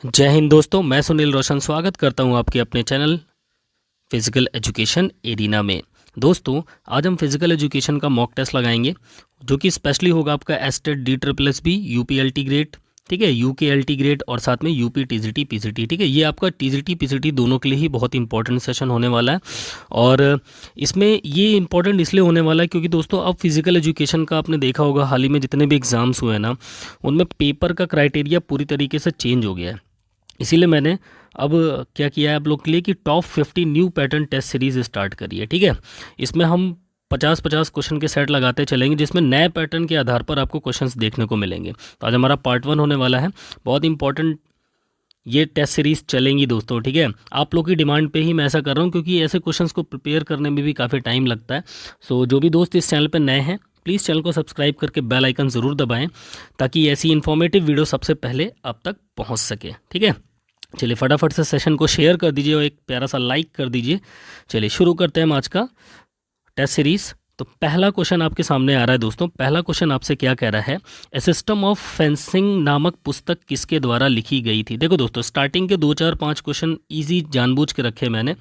जय हिंद दोस्तों, मैं सुनील रोशन स्वागत करता हूं आपके अपने चैनल फिजिकल एजुकेशन एरिना में। दोस्तों, आज हम फिजिकल एजुकेशन का मॉक टेस्ट लगाएंगे जो कि स्पेशली होगा आपका एस्टेट DSSB UPLT ग्रेड, ठीक है, UKLT ग्रेड और साथ में UP TGT PCT, ठीक है। ये आपका TGT PCT दोनों के लिए ही बहुत इंपॉर्टेंट सेशन होने वाला है। और इसमें ये इंपॉर्टेंट इसलिए होने वाला है क्योंकि दोस्तों अब फिजिकल एजुकेशन का आपने देखा होगा, हाल ही में जितने भी एग्ज़ाम्स हुए हैं ना, उनमें पेपर का क्राइटेरिया पूरी तरीके से चेंज हो गया है। इसीलिए मैंने अब क्या किया है आप लोग के लिए कि top 50 new pattern test series start करी है, ठीक है। इसमें हम 50-50 क्वेश्चन के सेट लगाते चलेंगे जिसमें नए पैटर्न के आधार पर आपको क्वेश्चंस देखने को मिलेंगे। तो आज हमारा पार्ट 1 होने वाला है। बहुत इंपॉर्टेंट ये टेस्ट सीरीज चलेंगी दोस्तों, ठीक है। आप लोग की डिमांड पे ही मैं ऐसा कर रहा हूँ क्योंकि ऐसे क्वेश्चंस को प्रिपेयर करने में भी काफ़ी टाइम लगता है। सो जो भी दोस्त इस चैनल पर नए हैं, प्लीज़ चैनल को सब्सक्राइब करके बेल आइकन ज़रूर दबाएं ताकि ऐसी इन्फॉर्मेटिव वीडियो सबसे पहले आप तक पहुँच सके, ठीक है। चलिए फटाफट से सेशन को शेयर कर दीजिए और एक प्यारा सा लाइक कर दीजिए। चलिए शुरू करते हैं हम आज का टेस्ट सीरीज। तो पहला क्वेश्चन आपके सामने आ रहा है दोस्तों। पहला क्वेश्चन आपसे क्या कह रहा है, ए सिस्टम ऑफ फेंसिंग नामक पुस्तक किसके द्वारा लिखी गई थी। देखो दोस्तों, स्टार्टिंग के 2 4 5 क्वेश्चन ईजी जानबूझ के रखे मैंने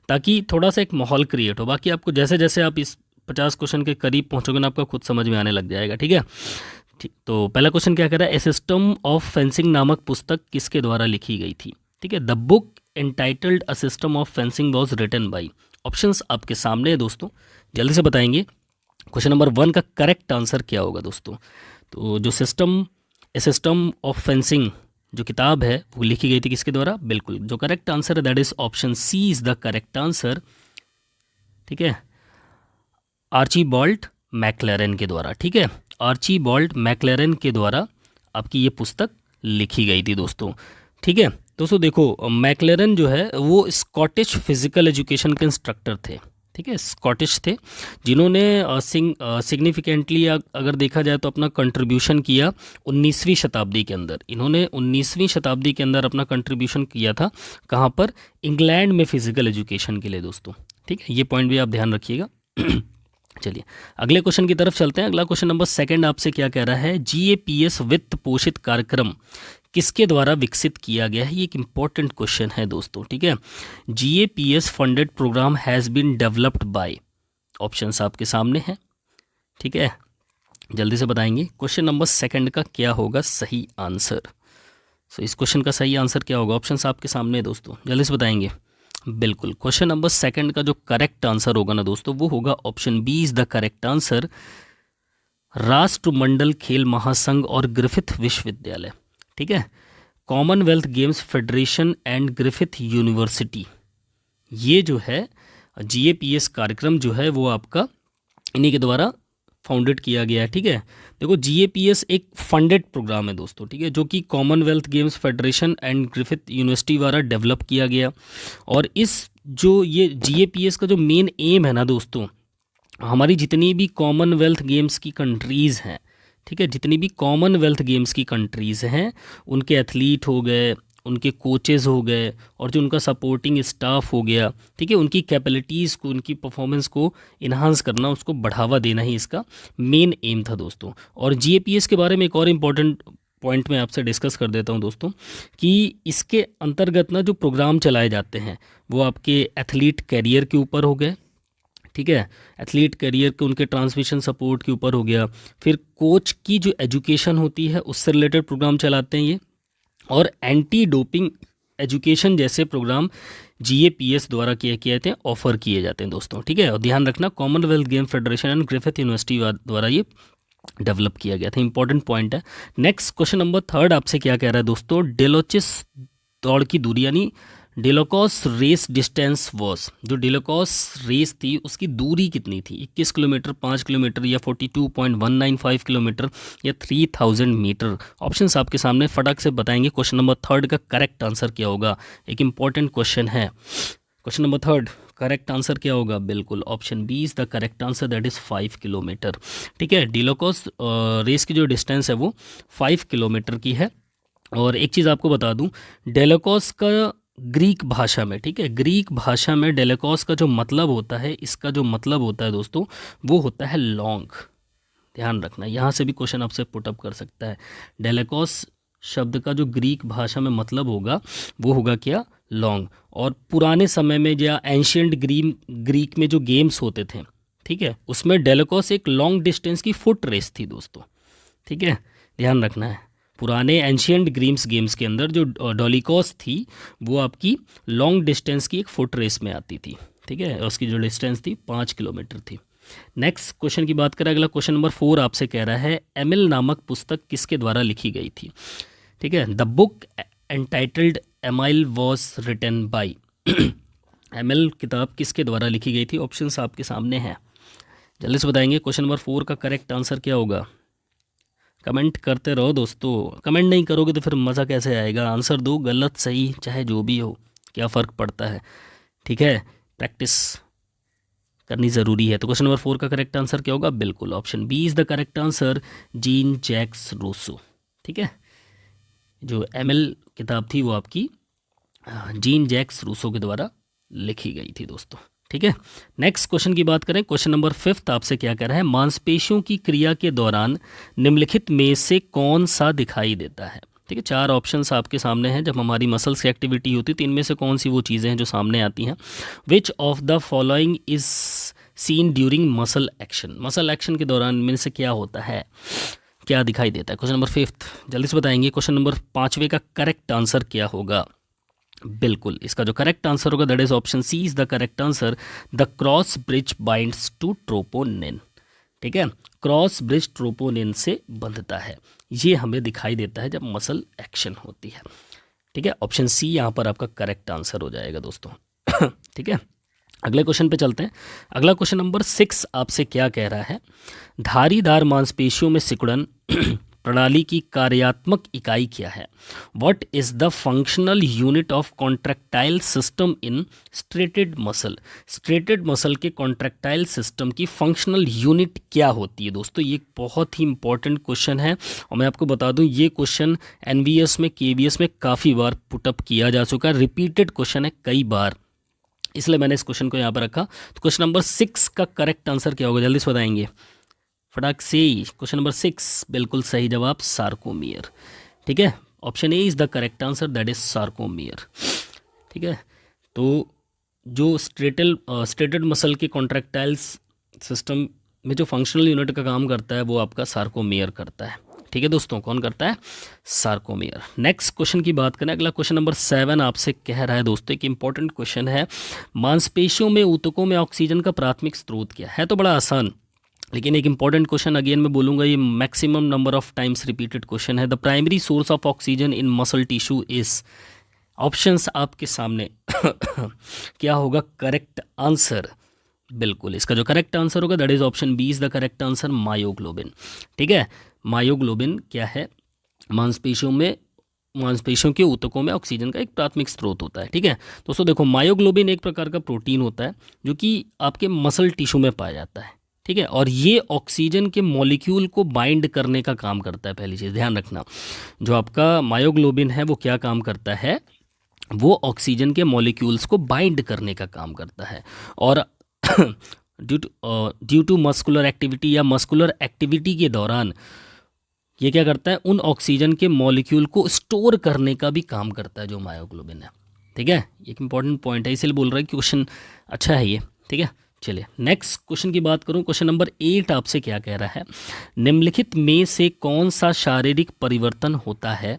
ताकि थोड़ा सा एक माहौल क्रिएट हो। बाकी आपको जैसे जैसे आप इस 50 क्वेश्चन के करीब पहुंचोगे ना, आपका खुद समझ में आने लग जाएगा, ठीक है। ठीक, तो पहला क्वेश्चन क्या कह रहा है, ए सिस्टम ऑफ फेंसिंग नामक पुस्तक किसके द्वारा लिखी गई थी, ठीक है। The book entitled a system of fencing was written by. Options आपके सामने है दोस्तों, जल्दी से बताएंगे क्वेश्चन नंबर 1 का करेक्ट आंसर क्या होगा दोस्तों। तो जो सिस्टम ऑफ फेंसिंग जो किताब है वो लिखी गई थी किसके द्वारा, बिल्कुल जो करेक्ट आंसर है that is option C is the correct answer, ठीक है, आर्चीबाल्ड मैक्लेरन के द्वारा, ठीक है। आर्चीबाल्ड मैक्लेरन के द्वारा आपकी ये पुस्तक लिखी गई थी दोस्तों, ठीक है। दोस्तों देखो, मैक्लेरन जो है वो स्कॉटिश फिजिकल एजुकेशन के इंस्ट्रक्टर थे, ठीक है, स्कॉटिश थे जिन्होंने सिग्निफिकेंटली अगर देखा जाए तो अपना कंट्रीब्यूशन किया 19वीं शताब्दी के अंदर। इन्होंने 19वीं शताब्दी के अंदर अपना कंट्रीब्यूशन किया था, कहाँ पर, इंग्लैंड में फिजिकल एजुकेशन के लिए दोस्तों, ठीक है। ये पॉइंट भी आप ध्यान रखिएगा। चलिए अगले क्वेश्चन की तरफ चलते हैं। अगला क्वेश्चन नंबर 2 आपसे क्या कह रहा है, GAPS वित्त पोषित कार्यक्रम किसके द्वारा विकसित किया गया है। ये एक इंपॉर्टेंट क्वेश्चन है दोस्तों, ठीक है। GAPS funded programme has been developed by. Options आपके सामने हैं, ठीक है, जल्दी से बताएंगे क्वेश्चन नंबर 2 का क्या होगा सही आंसर। सो इस क्वेश्चन का सही आंसर क्या होगा, ऑप्शंस आपके सामने है दोस्तों, जल्दी से बताएंगे। बिल्कुल क्वेश्चन नंबर 2 का जो करेक्ट आंसर होगा ना दोस्तों, वो होगा option B is the correct answer, राष्ट्रमंडल खेल महासंघ और ग्रिफिथ विश्वविद्यालय, ठीक है। Commonwealth Games Federation and Griffith University, ये जो है GAPS कार्यक्रम जो है वो आपका इन्हीं के द्वारा फाउंडेड किया गया है, ठीक है। देखो GAPS एक फंडेड प्रोग्राम है दोस्तों, ठीक है, जो कि Commonwealth Games Federation and Griffith university द्वारा डेवलप किया गया। और इस जो ये GAPS का जो मेन एम है ना दोस्तों, हमारी जितनी भी कॉमनवेल्थ गेम्स की कंट्रीज़ हैं, ठीक है, जितनी भी कॉमनवेल्थ गेम्स की कंट्रीज़ हैं, उनके एथलीट हो गए, उनके कोचेज़ हो गए और जो उनका सपोर्टिंग स्टाफ हो गया, ठीक है, उनकी कैपेबिलिटीज़ को, उनकी परफॉर्मेंस को इन्हांस करना, उसको बढ़ावा देना ही इसका मेन एम था दोस्तों। और GAPS के बारे में एक और इम्पॉर्टेंट पॉइंट मैं आपसे डिस्कस कर देता हूं दोस्तों कि इसके अंतर्गत ना जो प्रोग्राम चलाए जाते हैं वो आपके एथलीट कैरियर के ऊपर हो गए, ठीक है, एथलीट करियर के उनके ट्रांसमिशन सपोर्ट के ऊपर हो गया। फिर कोच की जो एजुकेशन होती है उससे रिलेटेड प्रोग्राम चलाते हैं ये, और एंटी डोपिंग एजुकेशन जैसे प्रोग्राम GAPS द्वारा किए जाते हैं, ऑफर किए जाते हैं दोस्तों, ठीक है। और ध्यान रखना, Commonwealth game federation and Griffith university द्वारा ये डेवलप किया गया था। इंपॉर्टेंट पॉइंट है। नेक्स्ट क्वेश्चन नंबर 3 आपसे क्या कह रहा है दोस्तों, डेलोचिस दौड़ की दूरी यानी डेलोकॉस रेस डिस्टेंस वॉस, जो डेलोकॉस रेस थी उसकी दूरी कितनी थी, 21 किलोमीटर, 5 किलोमीटर या 42.195 किलोमीटर या 3000 मीटर। ऑप्शंस आपके सामने, फटाक से बताएंगे क्वेश्चन नंबर 3 का करेक्ट आंसर क्या होगा। एक इंपॉर्टेंट क्वेश्चन है। क्वेश्चन नंबर 3 करेक्ट आंसर क्या होगा, बिल्कुल option B is the correct answer, that is 5 kilometre, ठीक है। डेलोकॉस रेस की जो डिस्टेंस है वो 5 किलोमीटर की है। और एक चीज़ आपको बता दूं, डेलोकॉस का ग्रीक भाषा में, ठीक है, ग्रीक भाषा में डेलोकॉस का जो मतलब होता है, इसका जो मतलब होता है दोस्तों, वो होता है लॉन्ग। ध्यान रखना, यहाँ से भी क्वेश्चन आपसे पुटअप कर सकता है। डेलोकॉस शब्द का जो ग्रीक भाषा में मतलब होगा वो होगा क्या, लॉन्ग। और पुराने समय में या एंशियंट ग्रीक में जो गेम्स होते थे, ठीक है, उसमें डेलोकोस एक लॉन्ग डिस्टेंस की फुट रेस थी दोस्तों, ठीक है, ध्यान रखना है। पुराने एंशियंट गेम्स के अंदर जो डोलिकोस थी वो आपकी लॉन्ग डिस्टेंस की एक फुट रेस में आती थी, ठीक है, और उसकी जो डिस्टेंस थी 5 किलोमीटर थी। नेक्स्ट क्वेश्चन की बात करें, अगला क्वेश्चन नंबर 4 आपसे कह रहा है एमिल नामक पुस्तक किसके द्वारा लिखी गई थी, ठीक है। The book entitled Emile was written by Emile किताब किसके द्वारा लिखी गई थी? ऑप्शंस आपके सामने हैं, जल्दी से बताएंगे। क्वेश्चन नंबर 4 का करेक्ट आंसर क्या होगा? कमेंट करते रहो दोस्तों, कमेंट नहीं करोगे तो फिर मज़ा कैसे आएगा? आंसर दो, गलत सही चाहे जो भी हो, क्या फ़र्क पड़ता है, ठीक है, प्रैक्टिस करनी ज़रूरी है। तो क्वेश्चन नंबर 4 का करेक्ट आंसर क्या होगा? बिल्कुल option B is the correct answer, Jean Jacques Rousseau, ठीक है। जो एमिल किताब थी वो आपकी जीन जैक्स रूसो के द्वारा लिखी गई थी दोस्तों, ठीक है। नेक्स्ट क्वेश्चन की बात करें, क्वेश्चन नंबर 5 आपसे क्या कह रहा है, मांसपेशियों की क्रिया के दौरान निम्नलिखित में से कौन सा दिखाई देता है, ठीक है। 4 ऑप्शंस आपके सामने हैं। जब हमारी मसल्स की एक्टिविटी होती है तो इनमें से कौन सी वो चीज़ें हैं जो सामने आती हैं? विच of the following is seen during muscle action, muscle action के दौरान इनमें से क्या होता है, क्या दिखाई देता है? क्वेश्चन नंबर 5 जल्दी से बताएंगे। क्वेश्चन नंबर 5वें का करेक्ट आंसर क्या होगा? बिल्कुल इसका जो करेक्ट आंसर होगा that is option C is the correct answer, the cross bridge binds to troponin, ठीक है, क्रॉस ब्रिज ट्रोपोनिन से बंधता है, ये हमें दिखाई देता है जब मसल एक्शन होती है, ठीक है। ऑप्शन सी यहाँ पर आपका करेक्ट आंसर हो जाएगा दोस्तों ठीक है। अगले क्वेश्चन पे चलते हैं। अगला क्वेश्चन नंबर 6 आपसे क्या कह रहा है, धारीदार मांसपेशियों में सिकुड़न प्रणाली की कार्यात्मक इकाई क्या है? What is the functional unit of contractile system in striated muscle, striated muscle के कॉन्ट्रैक्टाइल सिस्टम की फंक्शनल यूनिट क्या होती है? दोस्तों ये बहुत ही इंपॉर्टेंट क्वेश्चन है और मैं आपको बता दूं ये क्वेश्चन एनवीएस में केवीएस में काफ़ी बार पुटअप किया जा चुका है, रिपीटेड क्वेश्चन है कई बार, इसलिए मैंने इस क्वेश्चन को यहाँ पर रखा। तो क्वेश्चन नंबर 6 का करेक्ट आंसर क्या होगा? जल्दी से बताएंगे फटाक से। क्वेश्चन नंबर 6 बिल्कुल सही जवाब, सार्कोमियर, ठीक है। Option A is the correct answer that is sarcomere, ठीक है। तो जो स्ट्रेटेड मसल के कॉन्ट्रैक्टाइल्स सिस्टम में जो फंक्शनल यूनिट का काम करता है वो आपका सार्कोमियर करता है, ठीक है दोस्तों, कौन करता है? सार्कोमियर। नेक्स्ट क्वेश्चन की बात करें, अगला क्वेश्चन नंबर 7 आपसे कह रहा है दोस्तों, एक इंपॉर्टेंट क्वेश्चन है, मांसपेशियों में ऊतकों में ऑक्सीजन का प्राथमिक स्रोत क्या है? तो बड़ा आसान, लेकिन एक इंपॉर्टेंट क्वेश्चन, अगेन मैं बोलूँगा ये maximum number of times repeated question है। The primary source of oxygen in muscle tissue is, options आपके सामने क्या होगा करेक्ट आंसर? बिल्कुल इसका जो करेक्ट आंसर होगा that is option B is the correct answer, myoglobin, ठीक है। मायोग्लोबिन क्या है? मांसपेशियों के ऊतकों में ऑक्सीजन का एक प्राथमिक स्रोत होता है, ठीक है दोस्तों। देखो मायोग्लोबिन एक प्रकार का प्रोटीन होता है जो कि आपके मसल टिश्यू में पाया जाता है, ठीक है, और ये ऑक्सीजन के मॉलिक्यूल को बाइंड करने का काम करता है। पहली चीज़ ध्यान रखना, जो आपका मायोग्लोबिन है वो क्या काम करता है? वो ऑक्सीजन के मॉलिक्यूल्स को बाइंड करने का काम करता है, और ड्यू टू मस्कुलर एक्टिविटी या मस्कुलर एक्टिविटी के दौरान ये क्या करता है? उन ऑक्सीजन के मॉलिक्यूल को स्टोर करने का भी काम करता है जो मायोग्लोबिन है, ठीक है। एक इंपॉर्टेंट पॉइंट है, इसलिए बोल रहा है कि क्वेश्चन अच्छा है ये, ठीक है। चलिए नेक्स्ट क्वेश्चन की बात करूं, क्वेश्चन नंबर 8 आपसे क्या कह रहा है, निम्नलिखित में से कौन सा शारीरिक परिवर्तन होता है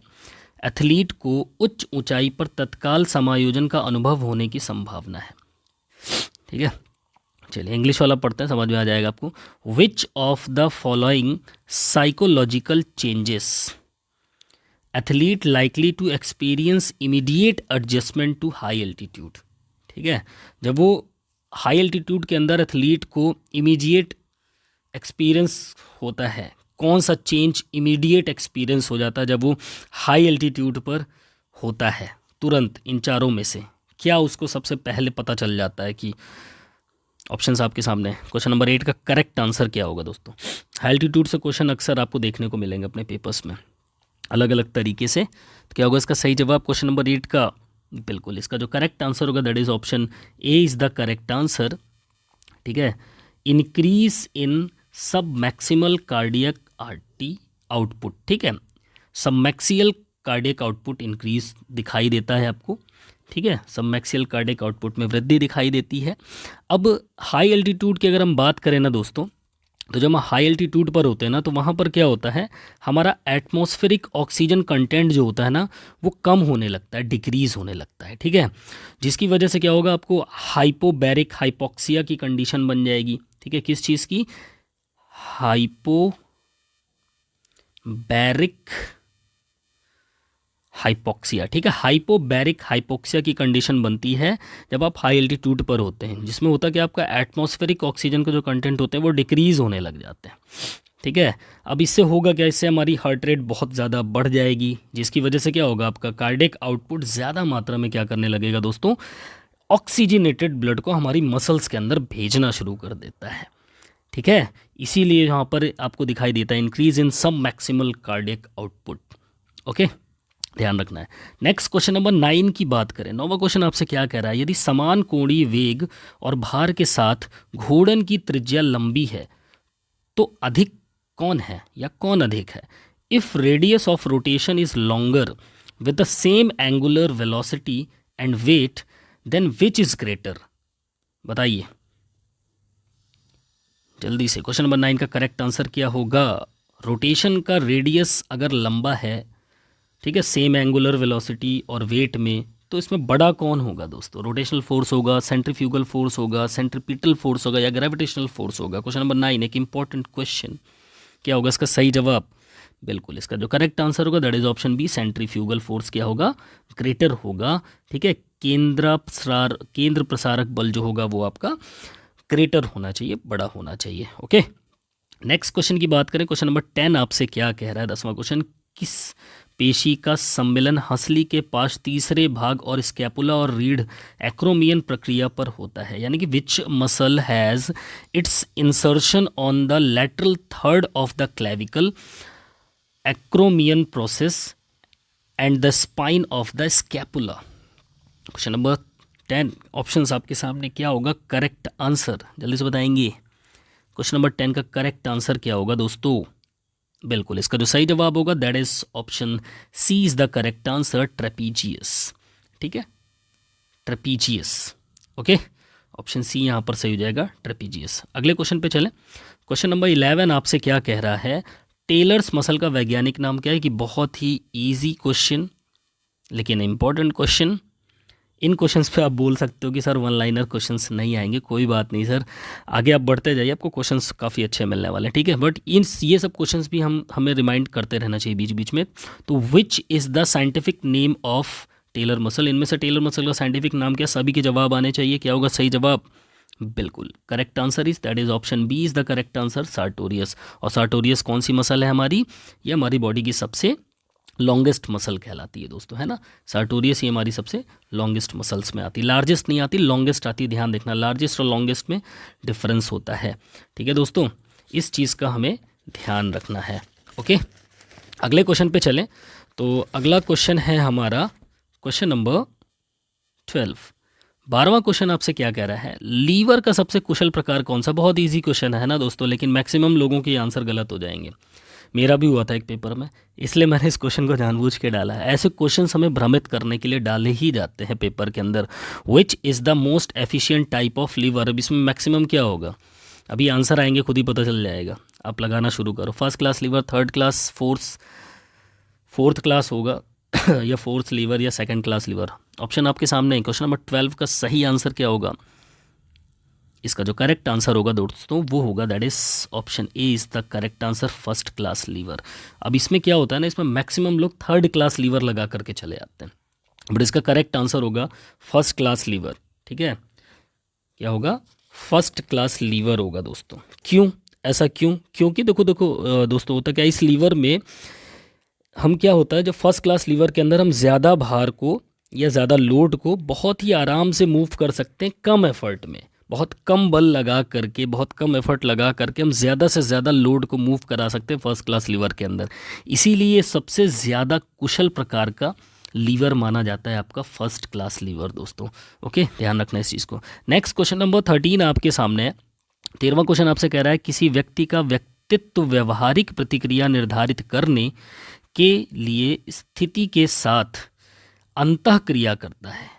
एथलीट को उच्च ऊंचाई पर तत्काल समायोजन का अनुभव होने की संभावना है? ठीक है, चलिए इंग्लिश वाला पढ़ते हैं, समझ में आ जाएगा आपको। Which of the following psychological changes athlete likely to experience immediate adjustment to high altitude, ठीक है। जब वो हाई एल्टीट्यूड के अंदर एथलीट को इमीडिएट एक्सपीरियंस होता है, कौन सा चेंज इमीडिएट एक्सपीरियंस हो जाता है जब वो हाई एल्टीट्यूड पर होता है? तुरंत इन चारों में से क्या उसको सबसे पहले पता चल जाता है कि, ऑप्शंस आपके सामने है। क्वेश्चन नंबर 8 का करेक्ट आंसर क्या होगा दोस्तों? हाई एल्टीट्यूड से क्वेश्चन अक्सर आपको देखने को मिलेंगे अपने पेपर्स में अलग अलग तरीके से, तो क्या होगा इसका सही जवाब क्वेश्चन नंबर 8 का? बिल्कुल इसका जो करेक्ट आंसर होगा that is option A is the correct answer, ठीक है। इंक्रीज इन सब मैक्सिमल कार्डियक आरटी आउटपुट, ठीक है, सब कार्डियक आउटपुट इंक्रीज दिखाई देता है आपको, ठीक है, सबमैक्सियल कार्डियक आउटपुट में वृद्धि दिखाई देती है। अब हाई एल्टीट्यूड की अगर हम बात करें ना दोस्तों, तो जब हम हाई एल्टीट्यूड पर होते हैं ना, तो वहाँ पर क्या होता है, हमारा एटमॉस्फेरिक ऑक्सीजन कंटेंट जो होता है ना, वो कम होने लगता है, डिक्रीज होने लगता है, ठीक है, जिसकी वजह से क्या होगा, आपको हाइपोबैरिक हाइपोक्सिया की कंडीशन बन जाएगी, ठीक है, किस चीज़ की, हाइपोबैरिक हाइपोक्सिया, ठीक है, हाइपोबैरिक हाइपोक्सिया की कंडीशन बनती है जब आप हाई एल्टीट्यूड पर होते हैं, जिसमें होता है कि आपका एटमॉस्फेरिक ऑक्सीजन का जो कंटेंट होते हैं वो डिक्रीज होने लग जाते हैं, ठीक है। अब इससे होगा क्या, इससे हमारी हार्ट रेट बहुत ज़्यादा बढ़ जाएगी, जिसकी वजह से क्या होगा, आपका कार्डियक आउटपुट ज़्यादा मात्रा में क्या करने लगेगा दोस्तों, ऑक्सीजनेटेड ब्लड को हमारी मसल्स के अंदर भेजना शुरू कर देता है, ठीक है। इसीलिए यहाँ पर आपको दिखाई देता है इंक्रीज इन सब मैक्सिमल कार्डियक आउटपुट, ओके, ध्यान रखना है। नेक्स्ट क्वेश्चन नंबर 9 की बात करें। 9वां क्वेश्चन आपसे क्या कह रहा है, यदि समान कोणीय वेग और भार के साथ घूर्णन की त्रिज्या लंबी है तो अधिक कौन है या कौन अधिक है। If radius of rotation is longer with the same angular velocity and weight then which is greater, बताइए जल्दी से। क्वेश्चन नंबर 9 का करेक्ट आंसर क्या होगा, रोटेशन का रेडियस अगर लंबा है, ठीक है, सेम एंगुलर वेलोसिटी और वेट में, तो इसमें बड़ा कौन होगा दोस्तों, रोटेशनल फोर्स होगा, सेंट्रीफ्यूगल फोर्स होगा, सेंट्रीपिटल फोर्स होगा या ग्रेविटेशनल फोर्स होगा। क्वेश्चन नंबर 9 एक इंपॉर्टेंट क्वेश्चन, क्या होगा इसका सही जवाब, बिल्कुल इसका जो करेक्ट आंसर होगा that is option B, centrifugal force क्या होगा, ग्रेटर होगा, ठीक है, केंद्र प्रसारक बल जो होगा वो आपका ग्रेटर होना चाहिए, बड़ा होना चाहिए, ओके। नेक्स्ट क्वेश्चन की बात करें, क्वेश्चन नंबर 10 आपसे क्या कह रहा है, 10वां क्वेश्चन, किस पेशी का सम्मिलन हंसली के पास तीसरे भाग और स्कैपुला और रीढ़ एक्रोमियन प्रक्रिया पर होता है, यानी कि which muscle has its insertion on the lateral third of the clavicle acromion process and the spine of the scapula. Question number 10 options आपके सामने, क्या होगा करेक्ट आंसर, जल्दी से बताएंगे। क्वेश्चन नंबर 10 का करेक्ट आंसर क्या होगा दोस्तों, बिल्कुल इसका जो सही जवाब होगा that is option C is the correct answer, trapezius, ठीक है, ट्रेपीजियस, ओके, ऑप्शन सी यहाँ पर सही हो जाएगा, ट्रेपीजियस। अगले क्वेश्चन पे चलें। क्वेश्चन नंबर 11 आपसे क्या कह रहा है, टेलर्स मसल का वैज्ञानिक नाम क्या है, कि बहुत ही इजी क्वेश्चन लेकिन इंपॉर्टेंट क्वेश्चन। इन क्वेश्चंस पे आप बोल सकते हो कि सर वन लाइनर क्वेश्चंस नहीं आएंगे, कोई बात नहीं सर, आगे आप बढ़ते जाइए, आपको क्वेश्चंस काफ़ी अच्छे मिलने वाले हैं, ठीक है, बट ये सब क्वेश्चंस भी हमें रिमाइंड करते रहना चाहिए बीच बीच में। तो which is the scientific name of tailor muscle, इनमें से टेलर मसल का साइंटिफिक नाम क्या, सभी के जवाब आने चाहिए, क्या होगा सही जवाब, बिल्कुल correct answer is that is option B is the correct answer, sartorius. और सार्टोरियस कौन सी मसल है हमारी, ये हमारी बॉडी की सबसे लॉन्गेस्ट मसल कहलाती है दोस्तों, है ना, सार्टोरियस ये हमारी सबसे लॉन्गेस्ट मसल्स में आती है, लार्जेस्ट नहीं आती, लॉन्गेस्ट आती है, ध्यान देखना, लार्जेस्ट और लॉन्गेस्ट में डिफरेंस होता है, ठीक है दोस्तों, इस चीज़ का हमें ध्यान रखना है, ओके। अगले क्वेश्चन पे चलें। तो अगला क्वेश्चन है हमारा क्वेश्चन नंबर 12। 12वां क्वेश्चन आपसे क्या कह रहा है, लीवर का सबसे कुशल प्रकार कौन सा। बहुत ईजी क्वेश्चन है ना दोस्तों, लेकिन मैक्सिमम लोगों के आंसर गलत हो जाएंगे, मेरा भी हुआ था एक पेपर में, इसलिए मैंने इस क्वेश्चन को जानबूझ के डाला है। ऐसे क्वेश्चंस हमें भ्रमित करने के लिए डाले ही जाते हैं पेपर के अंदर। Which is the most efficient type of lever, अब इसमें मैक्सिमम क्या होगा, अभी आंसर आएंगे खुद ही पता चल जाएगा, आप लगाना शुरू करो। First class lever, third class, fourth class होगा या फोर्थ लीवर या सेकंड क्लास लीवर, ऑप्शन आपके सामने है। क्वेश्चन नंबर 12 का सही आंसर क्या होगा, इसका जो करेक्ट आंसर होगा दोस्तों वो होगा that is option A is the correct answer, first class lever. अब इसमें क्या होता है ना, इसमें मैक्सिमम लोग थर्ड क्लास लीवर लगा करके चले जाते हैं, बट इसका करेक्ट आंसर होगा फर्स्ट क्लास लीवर, ठीक है, क्या होगा, फर्स्ट क्लास लीवर होगा दोस्तों। क्यों ऐसा, क्योंकि देखो दोस्तों, होता क्या, इस लीवर में हम क्या होता है, जब फर्स्ट क्लास लीवर के अंदर हम ज़्यादा भार को या ज़्यादा लोड को बहुत ही आराम से मूव कर सकते हैं, कम एफर्ट में, बहुत कम बल लगा करके, बहुत कम एफर्ट लगा करके हम ज़्यादा से ज़्यादा लोड को मूव करा सकते हैं फर्स्ट क्लास लीवर के अंदर। इसीलिए सबसे ज़्यादा कुशल प्रकार का लीवर माना जाता है आपका फर्स्ट क्लास लीवर दोस्तों, ओके, ध्यान रखना इस चीज़ को। नेक्स्ट क्वेश्चन नंबर 13 आपके सामने है। 13वां क्वेश्चन आपसे कह रहा है, किसी व्यक्ति का व्यक्तित्व व्यवहारिक प्रतिक्रिया निर्धारित करने के लिए स्थिति के साथ अंतःक्रिया करता है,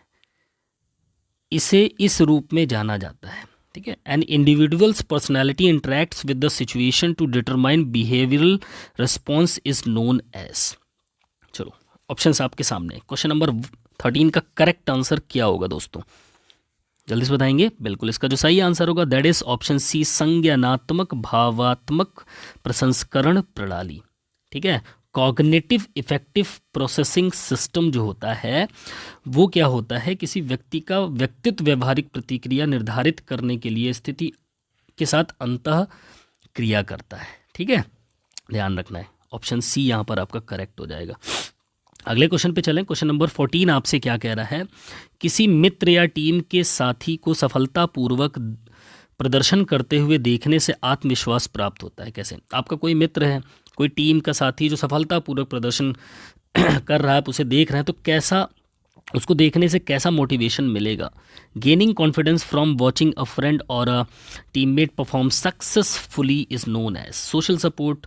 इसे इस रूप में जाना जाता है। ठीक है, an individuals personality interacts with the situation to determine behavioural response is known as. चलो ऑप्शंस आपके सामने। क्वेश्चन नंबर 13 का करेक्ट आंसर क्या होगा दोस्तों, जल्दी से बताएंगे। बिल्कुल, इसका जो सही आंसर होगा दैट इज ऑप्शन सी, संज्ञानात्मक भावात्मक प्रसंस्करण प्रणाली। ठीक है, कॉग्निटिव इफेक्टिव प्रोसेसिंग सिस्टम जो होता है वो क्या होता है, किसी व्यक्ति का व्यक्तित्व व्यवहारिक प्रतिक्रिया निर्धारित करने के लिए स्थिति के साथ अंतः क्रिया करता है। ठीक है, ध्यान रखना है, ऑप्शन सी यहाँ पर आपका करेक्ट हो जाएगा। अगले क्वेश्चन पे चलें। क्वेश्चन नंबर 14 आपसे क्या कह रहा है, किसी मित्र या टीम के साथी को सफलतापूर्वक प्रदर्शन करते हुए देखने से आत्मविश्वास प्राप्त होता है। कैसे? आपका कोई मित्र है, कोई टीम का साथी जो सफलतापूर्वक प्रदर्शन कर रहा है, आप उसे देख रहे हैं, तो कैसा, उसको देखने से कैसा मोटिवेशन मिलेगा? Gaining confidence from watching a friend और a teammate perform successfully is known as social support,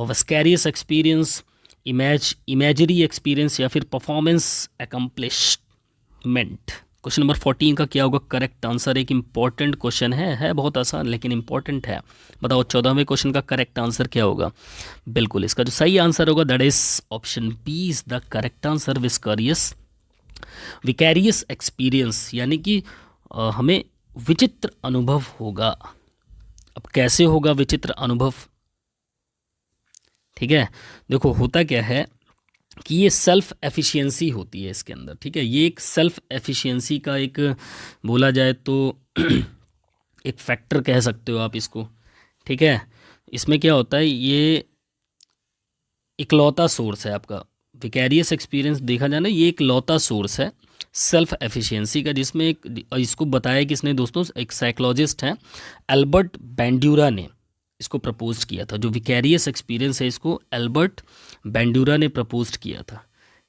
vicarious experience, imagery experience, या फिर परफॉर्मेंस अकम्प्लिशमेंट। क्वेश्चन नंबर 14 का क्या होगा करेक्ट आंसर? एक इंपॉर्टेंट क्वेश्चन है बहुत आसान लेकिन इंपॉर्टेंट है। बताओ 14वें क्वेश्चन का करेक्ट आंसर क्या होगा? बिल्कुल, इसका जो सही आंसर होगा that is option B is the correct answer, vicarious experience, यानी कि हमें विचित्र अनुभव होगा। अब कैसे होगा विचित्र अनुभव? ठीक है, देखो होता क्या है कि ये सेल्फ एफिशिएंसी होती है इसके अंदर। ठीक है, ये एक सेल्फ एफिशिएंसी का एक बोला जाए तो एक फैक्टर कह सकते हो आप इसको। ठीक है, इसमें क्या होता है, ये इकलौता सोर्स है आपका विकैरियस एक्सपीरियंस। देखा जाए ना, ये एक लौता सोर्स है सेल्फ एफिशिएंसी का, जिसमें एक इसको बताया किसने दोस्तों, एक साइकोलॉजिस्ट हैं एल्बर्ट बैंड्यूरा ने इसको प्रपोज किया था। जो विकैरियस एक्सपीरियंस है इसको एल्बर्ट बैंड्यूरा ने प्रपोज किया था।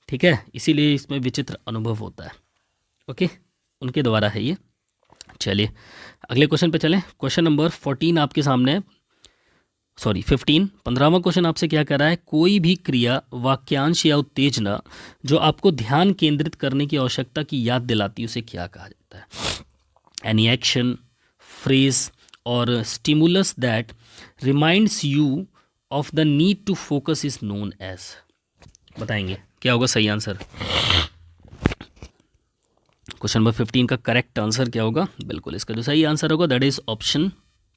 ठीक है, इसीलिए इसमें विचित्र अनुभव होता है। ओके, उनके द्वारा है ये। चलिए अगले क्वेश्चन पे चलें। क्वेश्चन नंबर 14 आपके सामने है, सॉरी 15। 15वां क्वेश्चन आपसे क्या कर रहा है, कोई भी क्रिया, वाक्यांश या उत्तेजना जो आपको ध्यान केंद्रित करने की आवश्यकता की याद दिलाती है उसे क्या कहा जाता है? Any action, phrase or stimulus that reminds you of the need to focus is known as. बताएंगे क्या होगा सही आंसर? क्वेश्चन नंबर 15 का करेक्ट आंसर क्या होगा? बिल्कुल, इसका जो सही आंसर होगा that is option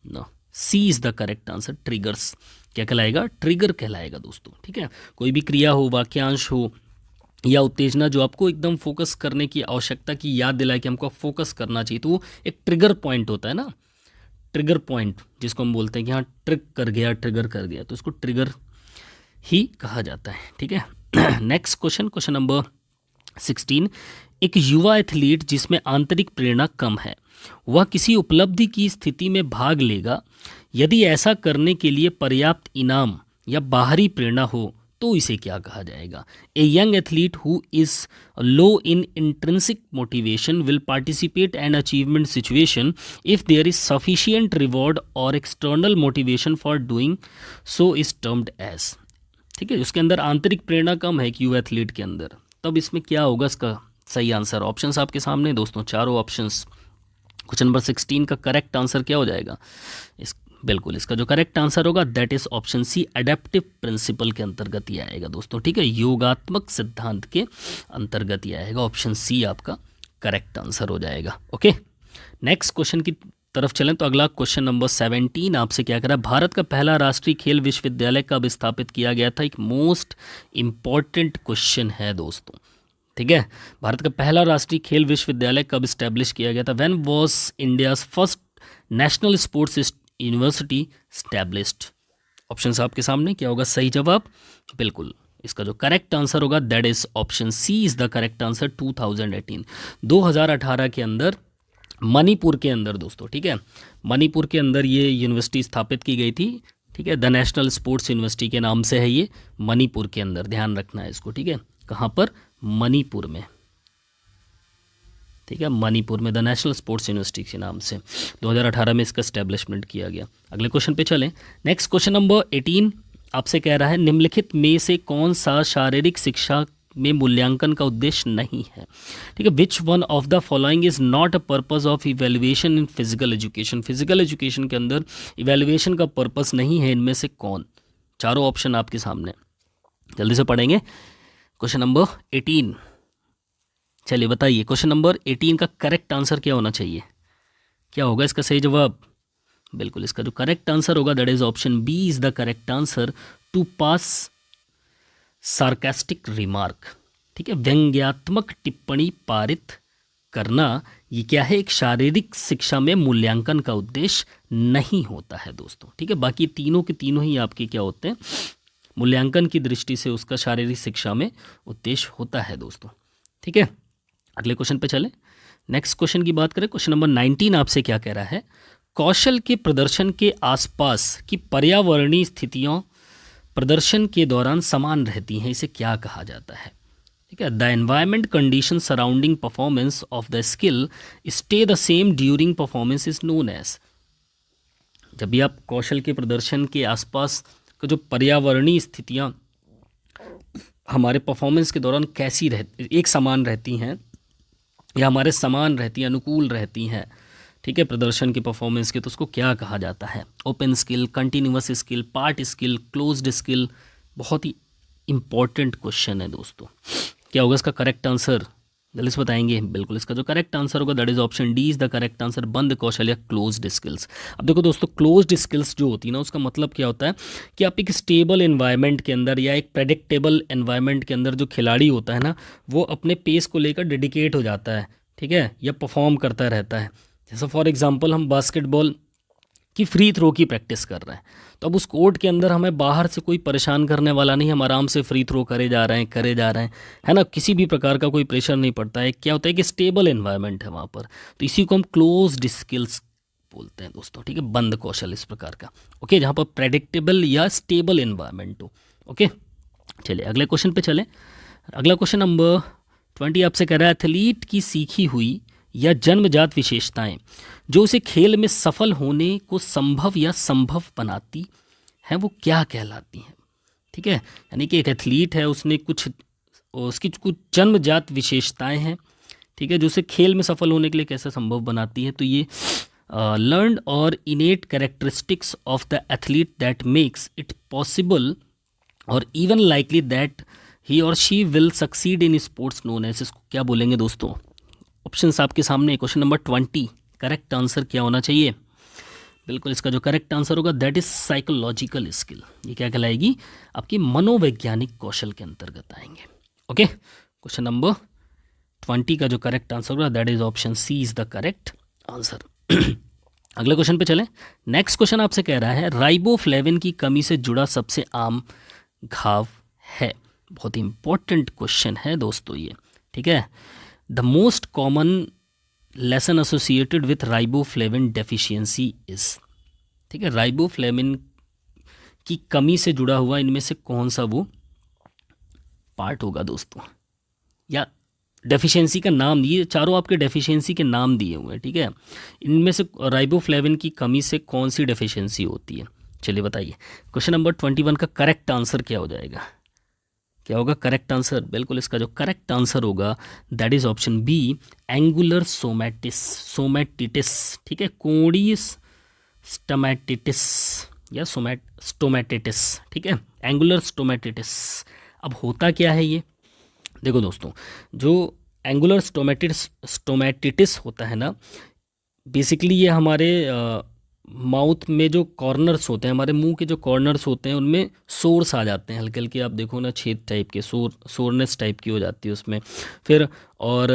no, C is the correct answer, triggers. क्या कहलाएगा? ट्रिगर कहलाएगा दोस्तों। ठीक है, कोई भी क्रिया हो, वाक्यांश हो या उत्तेजना जो आपको एकदम फोकस करने की आवश्यकता की याद दिलाए कि हमको फोकस करना चाहिए, तो वो एक ट्रिगर पॉइंट होता है ना, ट्रिगर पॉइंट जिसको हम बोलते हैं कि हाँ ट्रिक कर गया, ट्रिगर कर गया, तो इसको ट्रिगर ही कहा जाता है। ठीक है, नेक्स्ट क्वेश्चन, क्वेश्चन नंबर 16। एक युवा एथलीट जिसमें आंतरिक प्रेरणा कम है, वह किसी उपलब्धि की स्थिति में भाग लेगा यदि ऐसा करने के लिए पर्याप्त इनाम या बाहरी प्रेरणा हो, तो इसे क्या कहा जाएगा? A young athlete who is low in intrinsic motivation will participate and achievement situation if there is sufficient reward और external motivation for doing so is termed as. ठीक है, उसके अंदर आंतरिक प्रेरणा कम है कि युवा एथलीट के अंदर, तब इसमें क्या होगा इसका सही आंसर? ऑप्शंस आपके सामने दोस्तों, चारों ऑप्शंस। क्वेश्चन नंबर 16 का करेक्ट आंसर क्या हो जाएगा? बिल्कुल, इसका जो करेक्ट आंसर होगा that is option C, adaptive principle के अंतर्गत ही आएगा दोस्तों। ठीक है, योगात्मक सिद्धांत के अंतर्गत ही आएगा, ऑप्शन सी आपका करेक्ट आंसर हो जाएगा। ओके, नेक्स्ट क्वेश्चन की तरफ चलें तो अगला क्वेश्चन नंबर 17 आपसे क्या कर रहा है, भारत का पहला राष्ट्रीय खेल विश्वविद्यालय कब स्थापित किया गया था? एक मोस्ट इंपॉर्टेंट क्वेश्चन है दोस्तों। ठीक है, भारत का पहला राष्ट्रीय खेल विश्वविद्यालय कब स्टैब्लिश किया गया था? When was India's first national sports university established? Options आपके सामने, क्या होगा सही जवाब? बिल्कुल, इसका जो करेक्ट आंसर होगा that is option C is the correct answer, 2018। 2018 के अंदर मणिपुर के अंदर दोस्तों, ठीक है, मणिपुर के अंदर ये यूनिवर्सिटी स्थापित की गई थी। ठीक है, द नेशनल स्पोर्ट्स यूनिवर्सिटी के नाम से है ये, मणिपुर के अंदर, ध्यान रखना है इसको। ठीक है, कहाँ पर? मणिपुर में। ठीक है, मणिपुर में द नेशनल स्पोर्ट्स यूनिवर्सिटी के नाम से 2018 में इसका स्टैब्लिशमेंट किया गया। अगले क्वेश्चन पे चलें। नेक्स्ट क्वेश्चन नंबर 18 आपसे कह रहा है निम्नलिखित में से कौन सा शारीरिक शिक्षा में मूल्यांकन का उद्देश्य नहीं है। ठीक है, which one of the following is not a purpose of evaluation in physical education. Physical education के अंदर इवेल्युएशन का पर्पस नहीं है, इनमें से कौन। चारों ऑप्शन आपके सामने, जल्दी से पढ़ेंगे। क्वेश्चन नंबर 18, चलिए बताइए क्वेश्चन नंबर 18 का करेक्ट आंसर क्या होना चाहिए, क्या होगा इसका सही जवाब। बिल्कुल इसका जो करेक्ट आंसर होगा that is option B is the correct answer, to pass sarcastic remark. ठीक है, व्यंग्यात्मक टिप्पणी पारित करना ये क्या है, एक शारीरिक शिक्षा में मूल्यांकन का उद्देश्य नहीं होता है दोस्तों। ठीक है, बाकी तीनों के तीनों ही आपके क्या होते हैं, मूल्यांकन की दृष्टि से उसका शारीरिक शिक्षा में उद्देश्य होता है दोस्तों। ठीक है, अगले क्वेश्चन पे चले। नेक्स्ट क्वेश्चन की बात करें, क्वेश्चन नंबर 19 आपसे क्या कह रहा है, कौशल के प्रदर्शन के आसपास की पर्यावरणीय स्थितियों प्रदर्शन के दौरान समान रहती हैं, इसे क्या कहा जाता है। ठीक है, the environment condition surrounding performance of the skill stay the same during performance is known as. जब भी आप कौशल के प्रदर्शन के आसपास का जो पर्यावरणीय स्थितियां हमारे परफॉर्मेंस के दौरान कैसी रहती, एक समान रहती हैं या हमारे समान रहती हैं, अनुकूल रहती हैं, ठीक है, प्रदर्शन के परफॉर्मेंस के, तो उसको क्या कहा जाता है। Open skill, continuous skill, part skill, closed skill. बहुत ही इंपॉर्टेंट क्वेश्चन है दोस्तों। क्या होगा इसका करेक्ट आंसर, जल्दी से बताएंगे। बिल्कुल इसका जो करेक्ट आंसर होगा that is option D is the correct answer, बंद कौशल या क्लोज्ड स्किल्स। अब देखो दोस्तों, क्लोज्ड स्किल्स जो होती है ना, उसका मतलब क्या होता है कि आप एक स्टेबल एनवायरनमेंट के अंदर या एक प्रेडिक्टेबल एनवायरनमेंट के अंदर जो खिलाड़ी होता है ना, वो अपने पेस को लेकर डेडिकेट हो जाता है, ठीक है, या परफॉर्म करता रहता है। जैसे फॉर एग्जांपल हम बास्केटबॉल की फ्री थ्रो की प्रैक्टिस कर रहे हैं, तो अब उस कोर्ट के अंदर हमें बाहर से कोई परेशान करने वाला नहीं, हम आराम से फ्री थ्रो करे जा रहे हैं, है ना, किसी भी प्रकार का कोई प्रेशर नहीं पड़ता है। क्या होता है कि स्टेबल एनवायरनमेंट है वहाँ पर, तो इसी को हम क्लोज्ड स्किल्स बोलते हैं दोस्तों। ठीक है, बंद कौशल इस प्रकार का, ओके, जहाँ पर प्रेडिक्टेबल या स्टेबल एनवायरनमेंट हो। ओके, चलिए अगले क्वेश्चन पे चले। अगला क्वेश्चन नंबर 20 आपसे कह रहा है, एथलीट की सीखी हुई या जन्मजात विशेषताएं जो उसे खेल में सफल होने को संभव या संभव बनाती हैं, वो क्या कहलाती हैं। ठीक है, यानी कि एक एथलीट है, उसने उसकी कुछ जन्मजात विशेषताएं हैं, ठीक है, जो उसे खेल में सफल होने के लिए कैसे संभव बनाती है। तो ये learned or innate characteristics of the athlete that makes it possible or even likely that he or she will succeed in sports known as. इसको क्या बोलेंगे दोस्तों, ऑप्शंस आपके सामने। क्वेश्चन नंबर 20 करेक्ट आंसर क्या होना चाहिए। बिल्कुल इसका जो करेक्ट आंसर होगा दैट इज साइकोलॉजिकल स्किल। ये क्या कहलाएगी, आपकी मनोवैज्ञानिक कौशल के अंतर्गत आएंगे। ओके, क्वेश्चन नंबर 20 का जो करेक्ट आंसर होगा that is option C is the correct answer. अगले क्वेश्चन पे चलें। नेक्स्ट क्वेश्चन आपसे कह रहा है, राइबोफ्लेविन की कमी से जुड़ा सबसे आम घाव है। बहुत ही इंपॉर्टेंट क्वेश्चन है दोस्तों ये। ठीक है, the most common lesson associated with riboflavin deficiency is. ठीक है, राइबोफ्लेविन की कमी से जुड़ा हुआ इनमें से कौन सा वो पार्ट होगा दोस्तों, या डेफिशिएंसी का नाम, ये चारों आपके डेफिशिएंसी के नाम दिए हुए हैं। ठीक है, इनमें से राइबोफ्लेविन की कमी से कौन सी डेफिशिएंसी होती है, चलिए बताइए। क्वेश्चन नंबर 21 का करेक्ट आंसर क्या हो जाएगा, क्या होगा करेक्ट आंसर। बिल्कुल इसका जो करेक्ट आंसर होगा that is option B, angular somatitis. ठीक है, कोणीय स्टोमैटिटिस या स्टोमैटिटिस। ठीक है, एंगुलर स्टोमैटिटिस। अब होता क्या है ये, देखो दोस्तों, जो एंगुलर स्टोमैटिटिस होता है ना, बेसिकली ये हमारे माउथ में जो कॉर्नर्स होते हैं, हमारे मुंह के जो कॉर्नर्स होते हैं, उनमें सोर्स आ जाते हैं हल्के हल्के, आप देखो ना, छेद टाइप के, सोरनेस टाइप की हो जाती है उसमें फिर। और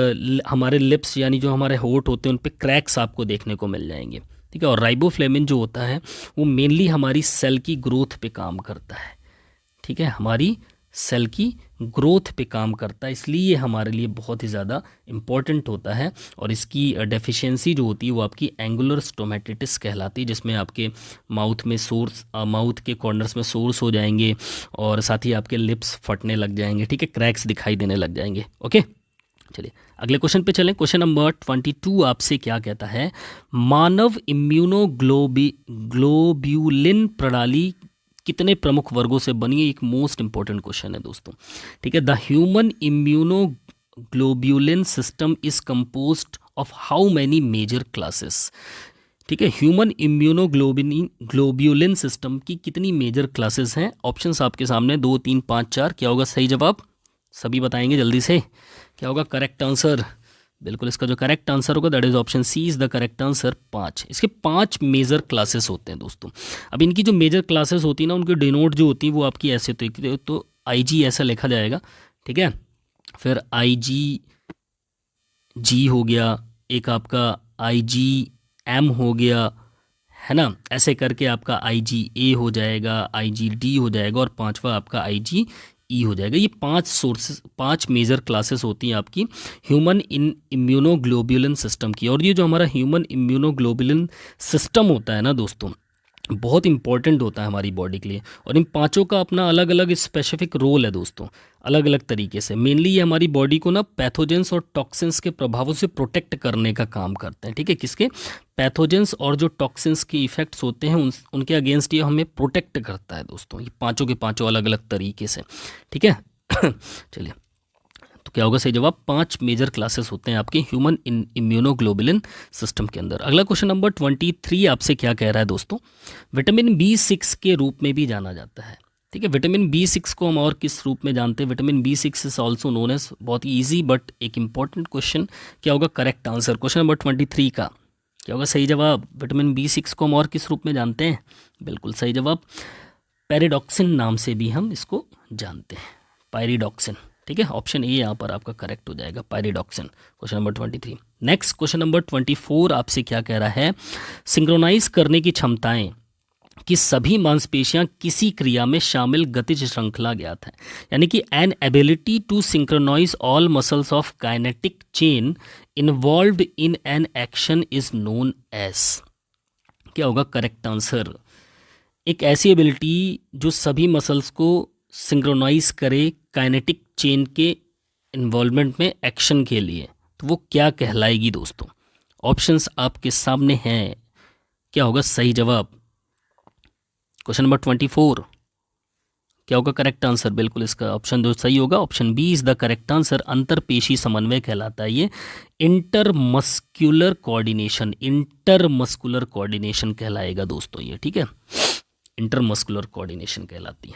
हमारे लिप्स यानी जो हमारे होंठ होते हैं उन पे क्रैक्स आपको देखने को मिल जाएंगे। ठीक है, और राइबोफ्लेविन जो होता है वो मेनली हमारी सेल की ग्रोथ पे काम करता है। ठीक है, हमारी सेल की ग्रोथ पे काम करता है, इसलिए ये हमारे लिए बहुत ही ज़्यादा इम्पॉर्टेंट होता है। और इसकी डेफिशिएंसी जो होती है वो आपकी एंगुलर स्टोमैटिटिस कहलाती है, जिसमें आपके माउथ के कॉर्नर्स में सोर्स हो जाएंगे और साथ ही आपके लिप्स फटने लग जाएंगे। ठीक है, क्रैक्स दिखाई देने लग जाएंगे। ओके, चलिए अगले क्वेश्चन पे चलें। क्वेश्चन नंबर 22 आपसे क्या कहता है, मानव इम्यूनोग्लोब्यूलिन प्रणाली कितने प्रमुख वर्गों से बनी है? एक मोस्ट इंपॉर्टेंट क्वेश्चन है दोस्तों, ठीक है। The human immunoglobulin system is composed of how many major classes? ठीक है, ह्यूमन ग्लोब्यूलिन सिस्टम की कितनी मेजर क्लासेस हैं? ऑप्शंस आपके सामने 2, 3, 5, 4। क्या होगा सही जवाब? सभी बताएंगे जल्दी से। क्या होगा करेक्ट आंसर? बिल्कुल इसका जो करेक्ट आंसर होगा that is option C is the correct answer, 5। इसके 5 मेजर क्लासेस होते हैं दोस्तों। अब इनकी जो मेजर क्लासेस होती है ना, उनकी डिनोट जो होती है वो आपकी ऐसे होती है, तो IG ऐसा लिखा जाएगा, ठीक है। फिर IgG हो गया, एक आपका IgM हो गया, है ना, ऐसे करके आपका IgA हो जाएगा, IgD हो जाएगा और 5वां आपका IgE हो जाएगा। ये 5 सोर्सेस, 5 मेजर क्लासेस होती हैं आपकी ह्यूमन इम्यूनोग्लोब्यूलिन सिस्टम की। और ये जो हमारा ह्यूमन इम्यूनोग्लोब्यूलिन सिस्टम होता है ना दोस्तों, बहुत इंपॉर्टेंट होता है हमारी बॉडी के लिए। और इन 5 का अपना अलग अलग स्पेसिफिक रोल है दोस्तों, अलग अलग तरीके से। मेनली ये हमारी बॉडी को ना पैथोजेंस और टॉक्सिन्स के प्रभावों से प्रोटेक्ट करने का काम करते हैं, ठीक है। किसके? पैथोजेंस और जो टॉक्सिन्स के इफेक्ट्स होते हैं उनके अगेंस्ट ये हमें प्रोटेक्ट करता है दोस्तों, ये 5 के 5 अलग अलग तरीके से, ठीक है। चलिए, तो क्या होगा सही जवाब? 5 मेजर क्लासेस होते हैं आपके ह्यूमन इम्यूनोग्लोबुलिन सिस्टम के अंदर। अगला क्वेश्चन नंबर 23 आपसे क्या कह रहा है दोस्तों? विटामिन B6 के रूप में भी जाना जाता है, ठीक है। विटामिन B6 को हम और किस रूप में जानते हैं? Vitamin B6 is also known as, बहुत ही ईजी बट एक इंपॉर्टेंट क्वेश्चन। क्या होगा करेक्ट आंसर क्वेश्चन नंबर 23 का? क्या होगा सही जवाब? विटामिन B6 को हम और किस रूप में जानते हैं? बिल्कुल सही जवाब, पैरिडॉक्सिन नाम से भी हम इसको जानते हैं, पायरिडॉक्सिन, ठीक है। ऑप्शन ए यहाँ पर आपका करेक्ट हो जाएगा, pyridoxine, question number 23। Next question number 24 आपसे क्या कह रहा है? सिंक्रोनाइज करने की क्षमताएं कि सभी मांसपेशियां किसी क्रिया में शामिल गतिज श्रृंखला ज्ञात है, यानी कि an ability to synchronise all muscles of kinetic chain involved in an action is known as. क्या होगा करेक्ट आंसर? एक ऐसी एबिलिटी जो सभी मसल्स को सिंक्रोनाइज करे काइनेटिक चेन के इन्वॉल्वमेंट में एक्शन के लिए, तो वो क्या कहलाएगी दोस्तों? ऑप्शंस आपके सामने हैं। क्या होगा सही जवाब? क्वेश्चन नंबर 24 क्या होगा करेक्ट आंसर? बिल्कुल इसका ऑप्शन जो सही होगा option B is the correct answer, अंतरपेशी समन्वय कहलाता है ये। इंटरमस्कुलर कोऑर्डिनेशन, इंटरमस्कुलर कोऑर्डिनेशन कहलाएगा दोस्तों ये, ठीक है। इंटरमस्कुलर कोऑर्डिनेशन कहलाती है।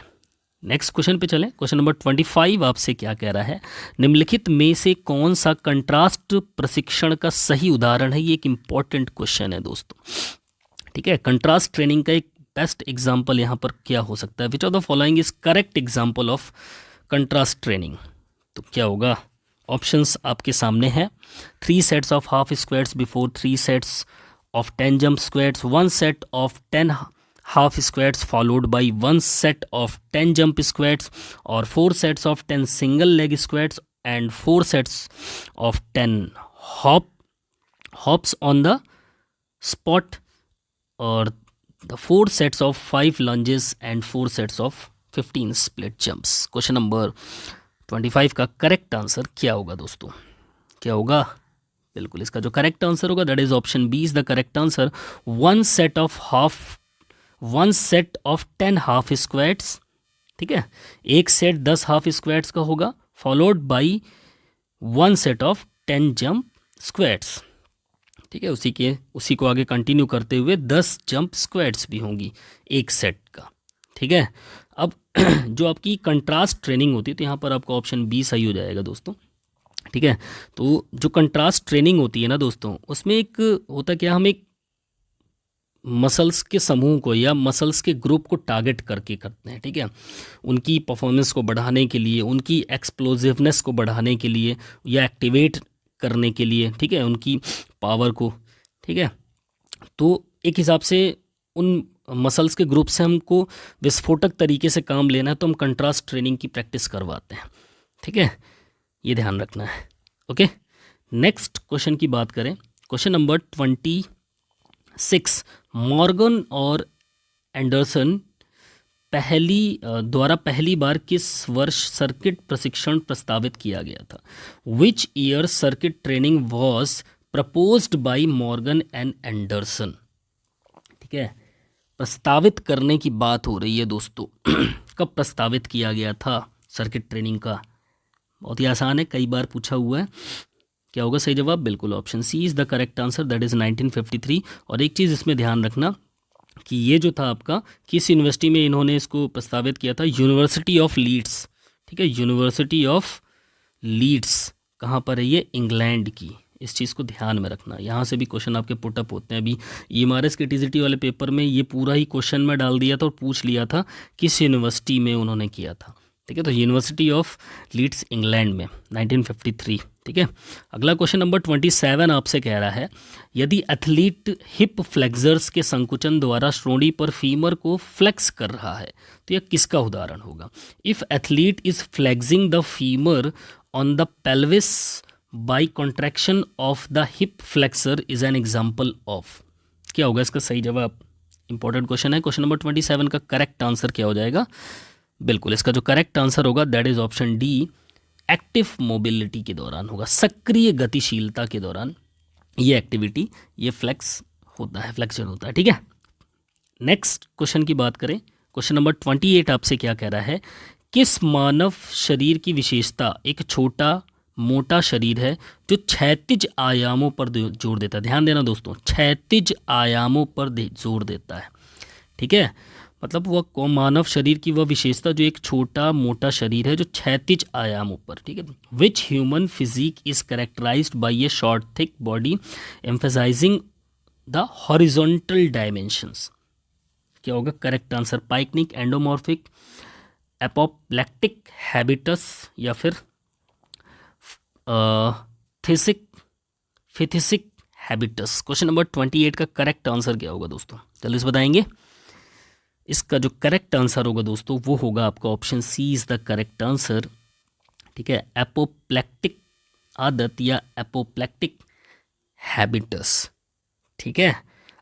नेक्स्ट क्वेश्चन पे चलें। क्वेश्चन नंबर 25 आपसे क्या कह रहा है? निम्नलिखित में से कौन सा कंट्रास्ट प्रशिक्षण का सही उदाहरण है? ये एक इंपॉर्टेंट क्वेश्चन है दोस्तों, ठीक है। कंट्रास्ट ट्रेनिंग का एक बेस्ट एग्जाम्पल यहाँ पर क्या हो सकता है? Which of the following is correct example of contrast training? तो क्या होगा? ऑप्शंस आपके सामने हैं। 3 sets of half squares before 3 sets of 10 jump squares, 1 set of 10 half squats followed by 1 set of 10 jump squats, or 4 sets of 10 single leg squats and 4 sets of 10 hops on the spot, or the 4 sets of 5 lunges and 4 sets of 15 split jumps। Question number 25 का correct answer क्या होगा दोस्तों? क्या होगा? बिल्कुल इसका जो correct answer होगा that is option B is the correct answer. 1 set of 10 half squats, ठीक है। एक सेट 10 हाफ स्क्वाट्स का होगा, followed by 1 set of 10 jump squats, ठीक है। उसी को आगे कंटिन्यू करते हुए 10 जंप स्क्वाट्स भी होंगी एक सेट का, ठीक है। अब जो आपकी कंट्रास्ट ट्रेनिंग होती है, तो यहाँ पर आपका ऑप्शन बी सही हो जाएगा दोस्तों, ठीक है। तो जो कंट्रास्ट ट्रेनिंग होती है ना दोस्तों, उसमें एक होता क्या, हम एक मसल्स के समूह को या मसल्स के ग्रुप को टारगेट करके करते हैं, ठीक है। उनकी परफॉर्मेंस को बढ़ाने के लिए, उनकी एक्सप्लोजिवनेस को बढ़ाने के लिए या एक्टिवेट करने के लिए, ठीक है, उनकी पावर को, ठीक है। तो एक हिसाब से उन मसल्स के ग्रुप से हमको विस्फोटक तरीके से काम लेना है, तो हम कंट्रास्ट ट्रेनिंग की प्रैक्टिस करवाते हैं, ठीक है। ये ध्यान रखना है, ओके। नेक्स्ट क्वेश्चन की बात करें, क्वेश्चन नंबर 26। मॉर्गन और एंडरसन द्वारा पहली बार किस वर्ष सर्किट प्रशिक्षण प्रस्तावित किया गया था? Which year circuit training was proposed by Morgan and Anderson, ठीक है। प्रस्तावित करने की बात हो रही है दोस्तों, कब प्रस्तावित किया गया था सर्किट ट्रेनिंग का? बहुत ही आसान है, कई बार पूछा हुआ है। क्या होगा सही जवाब? बिल्कुल option C is the correct answer, that is 1953। और एक चीज़ इसमें ध्यान रखना कि ये जो था आपका, किस यूनिवर्सिटी में इन्होंने इसको प्रस्तावित किया था? University of Leeds. ठीक है, यूनिवर्सिटी ऑफ लीड्स कहाँ पर है ये? इंग्लैंड की। इस चीज़ को ध्यान में रखना, यहाँ से भी क्वेश्चन आपके पुटअप होते हैं। अभी EMRS के TCT वाले पेपर में ये पूरा ही क्वेश्चन में डाल दिया था और पूछ लिया था किस यूनिवर्सिटी में उन्होंने किया था। ठीक है, तो यूनिवर्सिटी ऑफ लीड्स इंग्लैंड में 1953। ठीक है, अगला क्वेश्चन नंबर 27 आपसे कह रहा है, यदि एथलीट हिप फ्लेक्सर्स के संकुचन द्वारा श्रोणि पर फीमर को फ्लेक्स कर रहा है तो यह किसका उदाहरण होगा? If athlete is flexing the femur on the pelvis by contraction of the hip flexor is an example of. क्या होगा इसका सही जवाब? इंपॉर्टेंट क्वेश्चन है। क्वेश्चन नंबर 27 का करेक्ट आंसर क्या हो जाएगा? बिल्कुल इसका जो करेक्ट आंसर होगा that is option D, active mobility के दौरान होगा, सक्रिय गतिशीलता के दौरान ये एक्टिविटी, ये फ्लेक्स होता है, फ्लेक्शन होता है। ठीक है, नेक्स्ट क्वेश्चन की बात करें। क्वेश्चन नंबर 28 आपसे क्या कह रहा है, किस मानव शरीर की विशेषता एक छोटा मोटा शरीर है जो क्षैतिज आयामों पर जोर देता है? ध्यान देना दोस्तों, क्षैतिज आयामों पर जोर देता है। ठीक है, मतलब वह मानव शरीर की वह विशेषता जो एक छोटा मोटा शरीर है जो क्षैतिज आयामों पर। ठीक है, which human physique is characterised by a short thick body emphasising the horizontal dimensions. क्या होगा correct answer? Pyknic, endomorphic, apoplectic habitus या फिर फिथिसिक हैबिटस। क्वेश्चन नंबर 28 का करेक्ट आंसर क्या होगा दोस्तों? जल्दी से बताएंगे। इसका जो करेक्ट आंसर होगा दोस्तों वो होगा आपका option C is the correct answer. ठीक है, एपोप्लेक्टिक आदत या एपोप्लेक्टिक हैबिटस। ठीक है,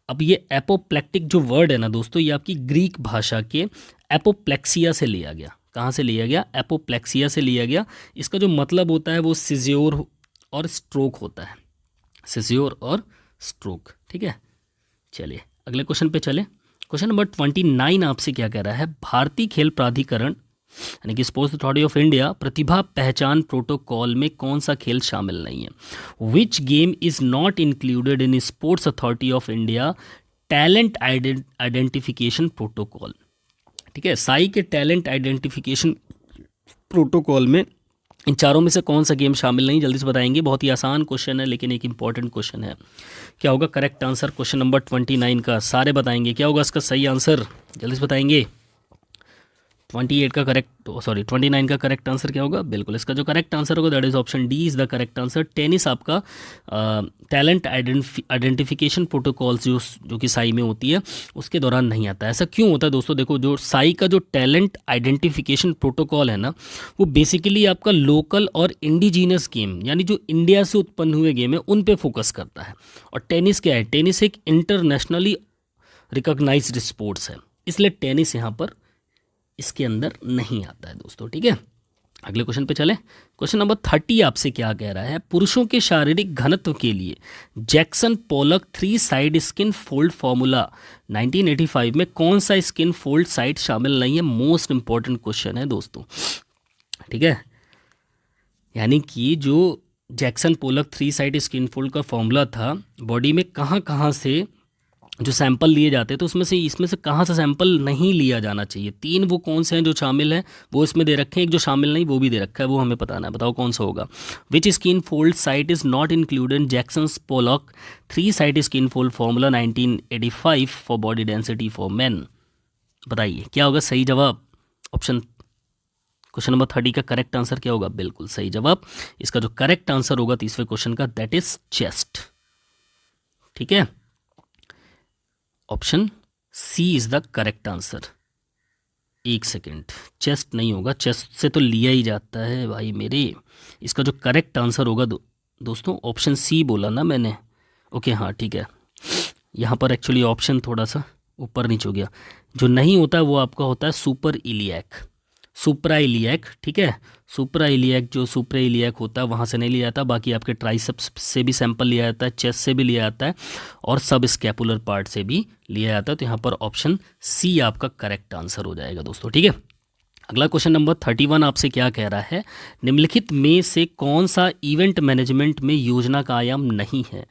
अब ये एपोप्लेक्टिक जो वर्ड है ना दोस्तों, ये आपकी ग्रीक भाषा के एपोप्लेक्सिया से लिया गया। कहाँ से लिया गया? एपोप्लेक्सिया से लिया गया। इसका जो मतलब होता है वो सिज्योर और स्ट्रोक होता है, सिज्योर और स्ट्रोक। ठीक है, चलिए अगले क्वेश्चन पे चले। क्वेश्चन नंबर 29 आपसे क्या कह रहा है, भारतीय खेल प्राधिकरण यानी कि स्पोर्ट्स अथॉरिटी ऑफ इंडिया प्रतिभा पहचान प्रोटोकॉल में कौन सा खेल शामिल नहीं है? Which game is not included in sports authority of India talent identification protocol? ठीक है, साई के टैलेंट आइडेंटिफिकेशन प्रोटोकॉल में इन चारों में से कौन सा गेम शामिल नहीं? जल्दी से बताएंगे। बहुत ही आसान क्वेश्चन है लेकिन एक इंपॉर्टेंट क्वेश्चन है। क्या होगा करेक्ट आंसर क्वेश्चन नंबर 29 का? सारे बताएंगे। क्या होगा इसका सही आंसर? जल्दी से बताएंगे। 28 का करेक्ट 29 का करेक्ट आंसर क्या होगा? बिल्कुल इसका जो करेक्ट आंसर होगा that is option D is the correct answer. Tennis आपका टैलेंट आइडेंटिफिकेशन प्रोटोकॉल्स जो कि साई में होती है उसके दौरान नहीं आता है। ऐसा क्यों होता है दोस्तों? देखो, जो साई का जो टैलेंट आइडेंटिफिकेशन प्रोटोकॉल है ना, वो बेसिकली आपका लोकल और इंडिजीनियस गेम यानी जो इंडिया से उत्पन्न हुए गेम है उन पे फोकस करता है। और टेनिस क्या है? टेनिस एक इंटरनेशनली रिकॉग्नाइज्ड स्पोर्ट्स है, इसलिए टेनिस यहाँ पर इसके अंदर नहीं आता है दोस्तों। ठीक है, अगले क्वेश्चन पे चले। क्वेश्चन नंबर 30 आपसे क्या कह रहा है, पुरुषों के शारीरिक घनत्व के लिए Jackson Pollock 3 side skin fold formula 1985 में कौन सा स्किन फोल्ड साइड शामिल नहीं है? मोस्ट इंपॉर्टेंट क्वेश्चन है दोस्तों। ठीक है, यानी कि जो Jackson Pollock 3 side skin fold का फॉर्मूला था, बॉडी में कहाँ कहाँ से जो सैंपल लिए जाते हैं तो इसमें से कहाँ से सैंपल नहीं लिया जाना चाहिए? 3 वो कौन से हैं जो शामिल हैं वो इसमें दे रखे हैं, एक जो शामिल नहीं वो भी दे रखा है, वो हमें बताना है। बताओ कौन सा होगा? Which skin fold site is not included Jackson Pollock 3 side skin fold formula 1985 for body density for man? बताइए क्या होगा सही जवाब? ऑप्शन क्वेश्चन नंबर 30 का करेक्ट आंसर क्या होगा? बिल्कुल सही जवाब। इसका जो करेक्ट आंसर होगा तीसरे क्वेश्चन का दैट इज चेस्ट। ठीक है, option C is the correct answer. एक सेकेंड, चेस्ट नहीं होगा, चेस्ट से तो लिया ही जाता है भाई मेरे। इसका जो करेक्ट आंसर होगा दोस्तों ऑप्शन सी बोला ना मैंने। ओके हाँ ठीक है, यहाँ पर एक्चुअली ऑप्शन थोड़ा सा ऊपर नीचे हो गया। जो नहीं होता है वो आपका होता है सुपर इलियक। सुप्राइलियक, ठीक है, सुप्राइलियक जो सुप्राइलियक होता है वहाँ से नहीं लिया जाता, बाकी आपके ट्राइसेप्स से भी सैंपल लिया जाता है, चेस्ट से भी लिया जाता है और सब स्कैपुलर पार्ट से भी लिया जाता है। तो यहाँ पर ऑप्शन सी आपका करेक्ट आंसर हो जाएगा दोस्तों, ठीक है। अगला क्वेश्चन नंबर 31 आपसे क्या कह रहा है, निम्नलिखित में से कौन सा इवेंट मैनेजमेंट में योजना का आयाम नहीं है।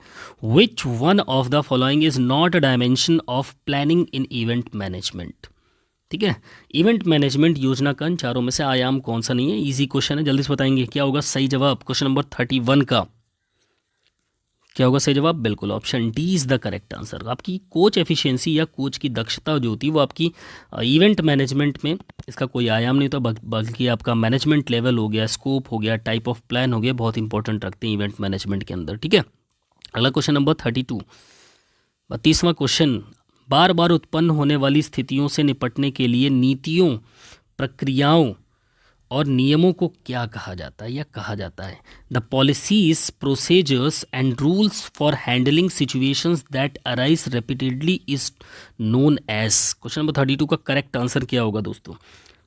Which one of the following is not a dimension of planning in event management, ठीक है। इवेंट मैनेजमेंट योजना का इन चारों में से आयाम कौन सा नहीं है। इजी क्वेश्चन है, जल्दी से बताएंगे क्या होगा सही जवाब। क्वेश्चन नंबर 31 का क्या होगा सही जवाब, बिल्कुल option D is the correct answer. आपकी कोच एफिशिएंसी या कोच की दक्षता जो होती है वो आपकी इवेंट मैनेजमेंट में इसका कोई आयाम नहीं होता, बल्कि आपका मैनेजमेंट लेवल हो गया, स्कोप हो गया, टाइप ऑफ प्लान हो गया, बहुत इंपॉर्टेंट रखते हैं इवेंट मैनेजमेंट के अंदर, ठीक है। अगला क्वेश्चन नंबर 32, 32वां क्वेश्चन, बार बार उत्पन्न होने वाली स्थितियों से निपटने के लिए नीतियों, प्रक्रियाओं और नियमों को क्या कहा जाता है या कहा जाता है। The policies, procedures and rules for handling situations that arise repeatedly is known as. Question number 32 का करेक्ट आंसर क्या होगा दोस्तों।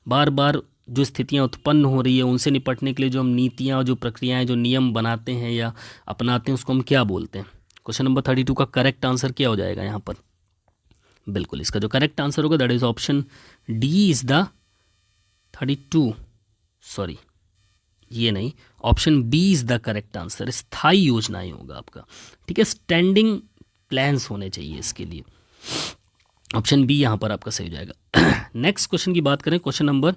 बार बार जो स्थितियां उत्पन्न हो रही है उनसे निपटने के लिए जो हम नीतियां, जो प्रक्रियाएं, जो नियम बनाते हैं या अपनाते हैं उसको हम क्या बोलते हैं। क्वेश्चन नंबर 32 का करेक्ट आंसर क्या हो जाएगा यहाँ पर, बिल्कुल इसका जो करेक्ट आंसर होगा that is option D is the 32, sorry ये नहीं, option B is the correct answer. स्थायी योजनाएं होगा आपका, ठीक है, स्टैंडिंग प्लान्स होने चाहिए इसके लिए। ऑप्शन बी यहाँ पर आपका सही हो जाएगा। नेक्स्ट क्वेश्चन की बात करें, क्वेश्चन नंबर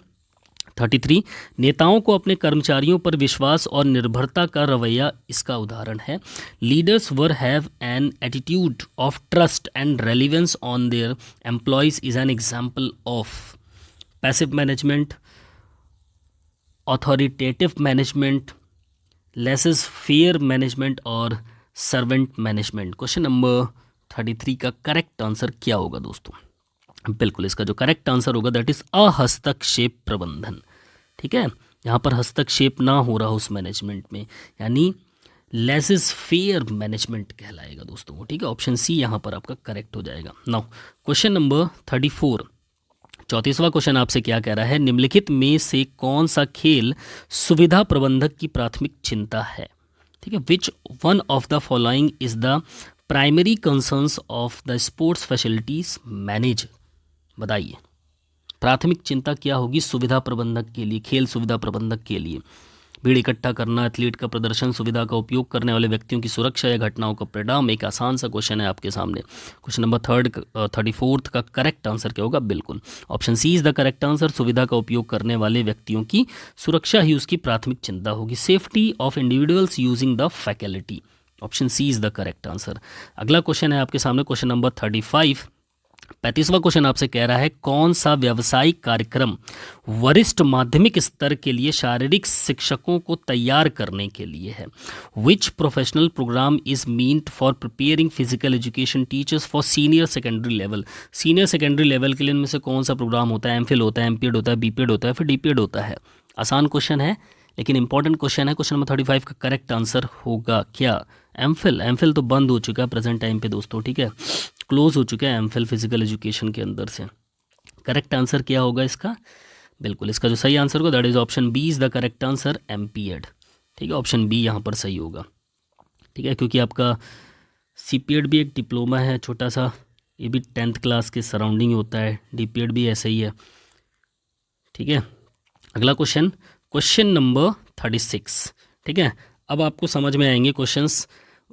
33, नेताओं को अपने कर्मचारियों पर विश्वास और निर्भरता का रवैया इसका उदाहरण है। Leaders were have an attitude of trust and relevance on their employees is an example of passive management, authoritative management, laces fair management और सर्वेंट मैनेजमेंट। क्वेश्चन नंबर 33 का करेक्ट आंसर क्या होगा दोस्तों, बिल्कुल इसका जो करेक्ट आंसर होगा that is अहस्तक्षेप प्रबंधन, ठीक है। यहाँ पर हस्तक्षेप ना हो रहा उस मैनेजमेंट में, यानी लेसेस फेयर मैनेजमेंट कहलाएगा दोस्तों, ठीक है। ऑप्शन सी यहाँ पर आपका करेक्ट हो जाएगा। नाउ क्वेश्चन नंबर 34, 34वां क्वेश्चन आपसे क्या कह रहा है, निम्नलिखित में से कौन सा खेल सुविधा प्रबंधक की प्राथमिक चिंता है, ठीक है। Which one of the following is the primary concerns of the sports facilities manage, बताइए प्राथमिक चिंता क्या होगी सुविधा प्रबंधक के लिए, खेल सुविधा प्रबंधक के लिए। भीड़ इकट्ठा करना, एथलीट का प्रदर्शन, सुविधा का उपयोग करने वाले व्यक्तियों की सुरक्षा या घटनाओं का परिणाम। एक आसान सा क्वेश्चन है आपके सामने। क्वेश्चन नंबर 34 का करेक्ट आंसर क्या होगा, बिल्कुल option C is the correct answer. सुविधा का उपयोग करने वाले व्यक्तियों की सुरक्षा ही उसकी प्राथमिक चिंता होगी। Safety of individuals using the faculty, option C is the correct answer. अगला क्वेश्चन है आपके सामने, क्वेश्चन नंबर 35, 35वां क्वेश्चन आपसे कह रहा है, कौन सा व्यावसायिक कार्यक्रम वरिष्ठ माध्यमिक स्तर के लिए शारीरिक शिक्षकों को तैयार करने के लिए है। Which professional programme is meant for preparing physical education teachers for senior secondary level. Senior secondary level के लिए इनमें से कौन सा प्रोग्राम होता है, एमफिल होता है, एमपीएड होता है, बीपीएड होता है, फिर डीपीएड होता है। आसान क्वेश्चन है लेकिन इंपॉर्टेंट क्वेश्चन है। क्वेश्चन नंबर 35 का करेक्ट आंसर होगा क्या, एमफिल। एमफिल तो बंद हो चुका है प्रेजेंट टाइम पे दोस्तों, ठीक है, क्लोज हो चुका है एमफिल फिजिकल एजुकेशन के अंदर से। करेक्ट आंसर क्या होगा इसका, बिल्कुल इसका जो सही आंसर होगा that is option B is the correct answer, MPEd, ठीक है। ऑप्शन बी यहाँ पर सही होगा, ठीक है, क्योंकि आपका सीपीएड भी एक डिप्लोमा है छोटा सा, ये भी 10th क्लास के सराउंडिंग होता है, डीपीएड भी ऐसा ही है, ठीक है। अगला क्वेश्चन, क्वेश्चन नंबर 36, ठीक है। अब आपको समझ में आएंगे क्वेश्चंस,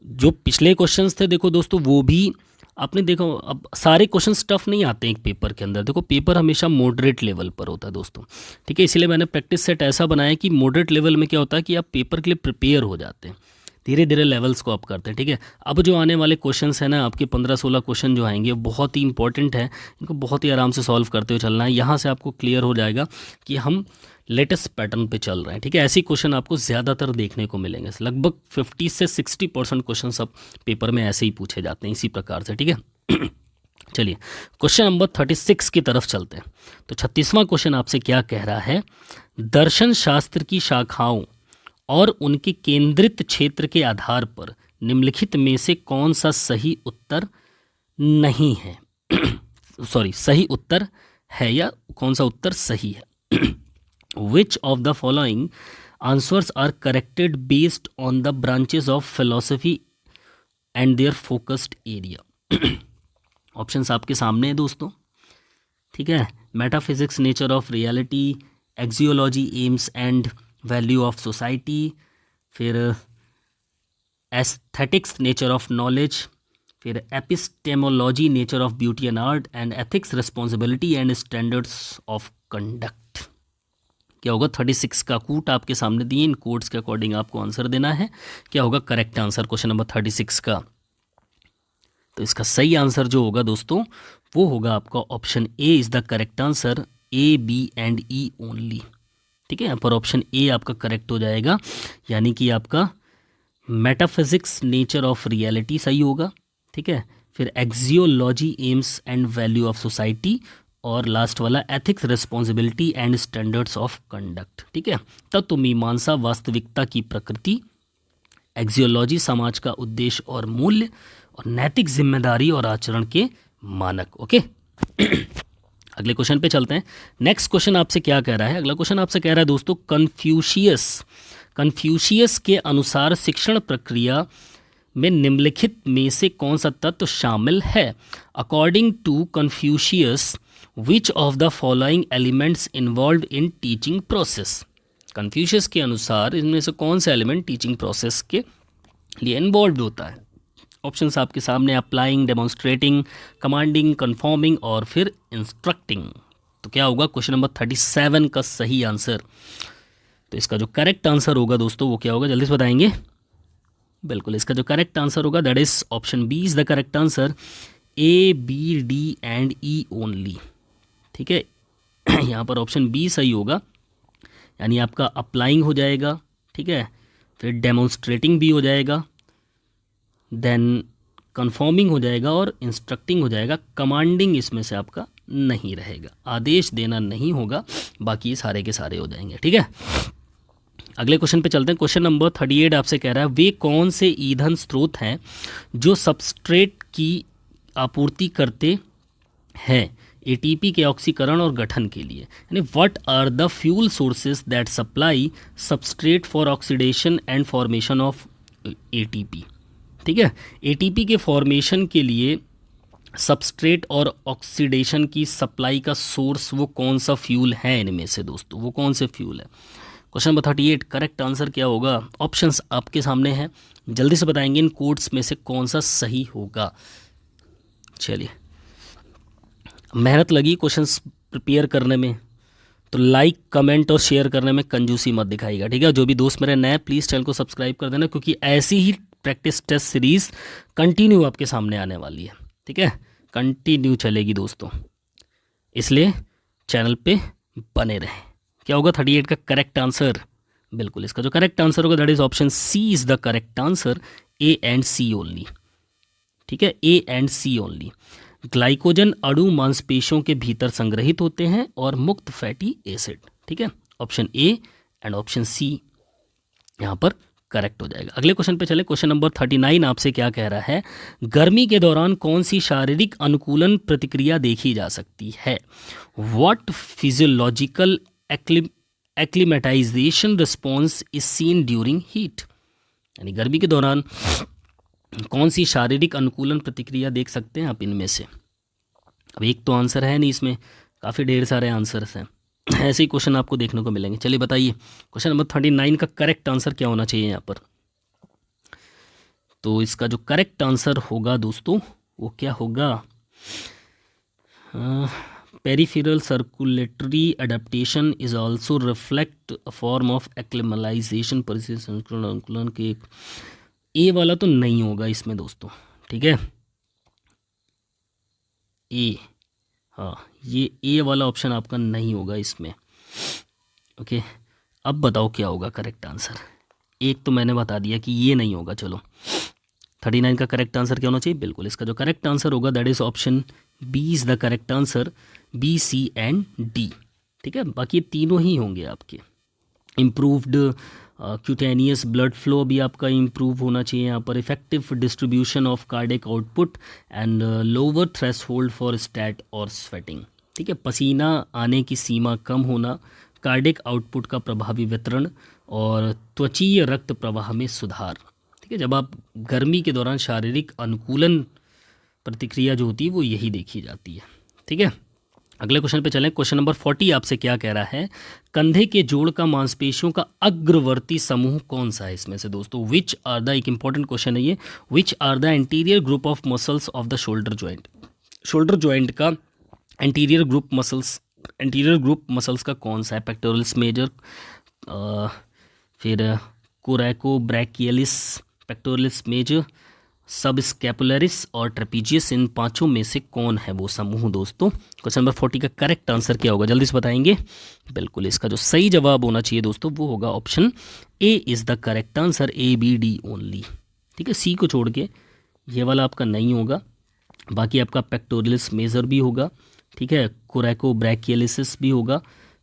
जो पिछले क्वेश्चंस थे देखो दोस्तों वो भी आपने देखो, अब सारे क्वेश्चंस टफ नहीं आते एक पेपर के अंदर। देखो पेपर हमेशा मॉडरेट लेवल पर होता है दोस्तों, ठीक है, इसीलिए मैंने प्रैक्टिस सेट ऐसा बनाया कि मॉडरेट लेवल में क्या होता है कि आप पेपर के लिए प्रिपेयर हो जाते हैं, धीरे धीरे लेवल्स को आप करते हैं, ठीक है। अब जो आने वाले क्वेश्चंस हैं ना आपके 15-16 क्वेश्चन जो आएंगे बहुत ही इंपॉर्टेंट है, इनको बहुत ही आराम से सॉल्व करते हुए चलना है। यहाँ से आपको क्लियर हो जाएगा कि हम लेटेस्ट पैटर्न पे चल रहे हैं, ठीक है। ऐसे क्वेश्चन आपको ज़्यादातर देखने को मिलेंगे, लगभग 50 से 60% क्वेश्चन सब पेपर में ऐसे ही पूछे जाते हैं इसी प्रकार से, ठीक है। चलिए क्वेश्चन नंबर 36 की तरफ चलते हैं। तो 36वां क्वेश्चन आपसे क्या कह रहा है, दर्शन शास्त्र की शाखाओं और उनके केंद्रित क्षेत्र के आधार पर निम्नलिखित में से कौन सा सही उत्तर नहीं है सॉरी सही उत्तर है या कौन सा उत्तर सही है। Which of the following answers are corrected based on the branches of philosophy and their focused area. Options आपके सामने है दोस्तों, ठीक है। Metaphysics, nature of reality, axiology, aims and value of society, फिर एस्थेटिक्स, नेचर ऑफ नॉलेज, फिर epistemology, nature of beauty and art, and ethics, responsibility and standards of conduct. क्या होगा? 36 का कूट आपके सामने दिए, इन कोड्स के अकॉर्डिंग आपको आंसर देना है। क्या होगा करेक्ट आंसर क्वेश्चन नंबर 36 का? तो इसका सही आंसर जो होगा दोस्तों वो होगा आपका option A is the correct answer, A, B and E only, ठीक है। यहाँ पर ऑप्शन ए आपका करेक्ट हो जाएगा, यानी कि आपका मेटाफिजिक्स, नेचर ऑफ रियलिटी सही होगा, ठीक है। फिर axiology, aims and value of society, और लास्ट वाला ethics, responsibility and standards of conduct, ठीक है। तत्व मीमांसा, वास्तविकता की प्रकृति, एक्सियोलॉजी, समाज का उद्देश्य और मूल्य, और नैतिक जिम्मेदारी और आचरण के मानक। ओके अगले क्वेश्चन पे चलते हैं। नेक्स्ट क्वेश्चन आपसे क्या कह रहा है? अगला क्वेश्चन आपसे कह रहा है दोस्तों, कन्फ्यूशियस के अनुसार शिक्षण प्रक्रिया में निम्नलिखित में से कौन सा तत्व शामिल है? According to Confucius which of the following elements involve in teaching process. Confucius के अनुसार इनमें से कौन सा एलिमेंट टीचिंग प्रोसेस के लिए इन्वॉल्व होता है? ऑप्शंस आपके सामने, अप्लाइंग, डेमोन्स्ट्रेटिंग, कमांडिंग, कन्फॉर्मिंग और फिर इंस्ट्रक्टिंग। तो क्या होगा क्वेश्चन नंबर 37 का सही आंसर? तो इसका जो करेक्ट आंसर होगा दोस्तों वो क्या होगा, जल्दी से बताएंगे? बिल्कुल, इसका जो करेक्ट आंसर होगा that is option B is the correct answer, A, B, D and E only, ठीक है। यहाँ पर ऑप्शन बी सही होगा, यानी आपका अप्लाइंग हो जाएगा, ठीक है, फिर डेमोन्स्ट्रेटिंग भी हो जाएगा, देन कन्फर्मिंग हो जाएगा और इंस्ट्रक्टिंग हो जाएगा। कमांडिंग इसमें से आपका नहीं रहेगा, आदेश देना नहीं होगा, बाकी सारे के सारे हो जाएंगे, ठीक है। अगले क्वेश्चन पे चलते हैं। क्वेश्चन नंबर 38 आपसे कह रहा है, वे कौन से ईंधन स्रोत हैं जो सबस्ट्रेट की आपूर्ति करते हैं एटीपी के ऑक्सीकरण और गठन के लिए? यानी what are the fuel sources that supply substrate for oxidation and formation of ATP, ठीक है। एटीपी के फॉर्मेशन के लिए सबस्ट्रेट और ऑक्सीडेशन की सप्लाई का सोर्स वो कौन सा फ्यूल है इनमें से दोस्तों, वो कौन से फ्यूल है? क्वेश्चन नंबर 38 करेक्ट आंसर क्या होगा? ऑप्शंस आपके सामने हैं, जल्दी से बताएंगे इन कोड्स में से कौन सा सही होगा। चलिए, मेहनत लगी क्वेश्चंस प्रिपेयर करने में, तो लाइक, कमेंट और शेयर करने में कंजूसी मत दिखाइएगा, ठीक है। जो भी दोस्त मेरे नए प्लीज़ चैनल को सब्सक्राइब कर देना, क्योंकि ऐसी ही प्रैक्टिस टेस्ट सीरीज़ कंटिन्यू आपके सामने आने वाली है, ठीक है, कंटिन्यू चलेगी दोस्तों, इसलिए चैनल पे बने रहें। क्या होगा 38 का करेक्ट आंसर? बिल्कुल, इसका जो करेक्ट आंसर होगा that is option C is the correct answer, A and C only, ठीक है, A and C only. Glycogen अणु मांसपेशियों के भीतर संग्रहित होते हैं और मुक्त फैटी एसिड, ठीक है। Option A and option C यहाँ पर करेक्ट हो जाएगा। अगले क्वेश्चन पे चले। क्वेश्चन नंबर 39 आपसे क्या कह रहा है, गर्मी के दौरान कौन सी शारीरिक अनुकूलन प्रतिक्रिया देखी जा सकती है? What physiological acclimatisation response is seen during heat? यानी गर्मी के दौरान कौन सी शारीरिक अनुकूलन प्रतिक्रिया देख सकते हैं आप इनमें से? अब एक तो आंसर है नहीं, इसमें काफ़ी ढेर सारे आंसर्स हैं, ऐसे ही क्वेश्चन आपको देखने को मिलेंगे। चलिए बताइए क्वेश्चन नंबर 39 का करेक्ट आंसर क्या होना चाहिए यहाँ पर? तो इसका जो करेक्ट आंसर होगा दोस्तों वो क्या होगा? Peripheral circulatory adaptation is also reflect a form of acclimatisation अनुकूलन के। ए वाला तो नहीं होगा इसमें दोस्तों, ठीक है, ए, हाँ ये ए वाला ऑप्शन आपका नहीं होगा इसमें। ओके, अब बताओ क्या होगा करेक्ट आंसर? एक तो मैंने बता दिया कि ये नहीं होगा। चलो 39 का करेक्ट आंसर क्या होना चाहिए? बिल्कुल, इसका जो करेक्ट आंसर होगा that is option B is the correct answer, B, C and D, ठीक है। बाकी तीनों ही होंगे आपके। इम्प्रूव्ड क्यूटेनियस ब्लड फ्लो भी आपका इम्प्रूव होना चाहिए यहाँ पर। Effective distribution of cardiac output and lower threshold for start or sweating, ठीक है। पसीना आने की सीमा कम होना, कार्डिक आउटपुट का प्रभावी वितरण और त्वचीय रक्त प्रवाह में सुधार। ठीक है, जब आप गर्मी के दौरान शारीरिक अनुकूलन प्रतिक्रिया जो होती है वो यही देखी जाती है। ठीक है, अगले क्वेश्चन पे चलें। क्वेश्चन नंबर 40 आपसे क्या कह रहा है, कंधे के जोड़ का मांसपेशियों का अग्रवर्ती समूह कौन सा है इसमें से दोस्तों? विच आर द, एक इंपॉर्टेंट क्वेश्चन है ये, which are the anterior group of muscles of the shoulder joint. Shoulder joint का एंटीरियर ग्रुप मसल्स का कौन सा है? पेक्टोरल्स मेजर, फिर coracobrachialis, pectoralis major, subscapularis or trapezius. इन पांचों में से कौन है वो समूह दोस्तों? क्वेश्चन नंबर 40 का करेक्ट आंसर क्या होगा, जल्दी से बताएंगे। बिल्कुल, इसका जो सही जवाब होना चाहिए दोस्तों वो होगा option A is the correct answer, A B D only. ठीक है, सी को छोड़ के ये वाला आपका नहीं होगा, बाकी आपका पेक्टोरलिस मेजर भी होगा, ठीक है, कोरैकोब्रैकियलिसिस भी होगा,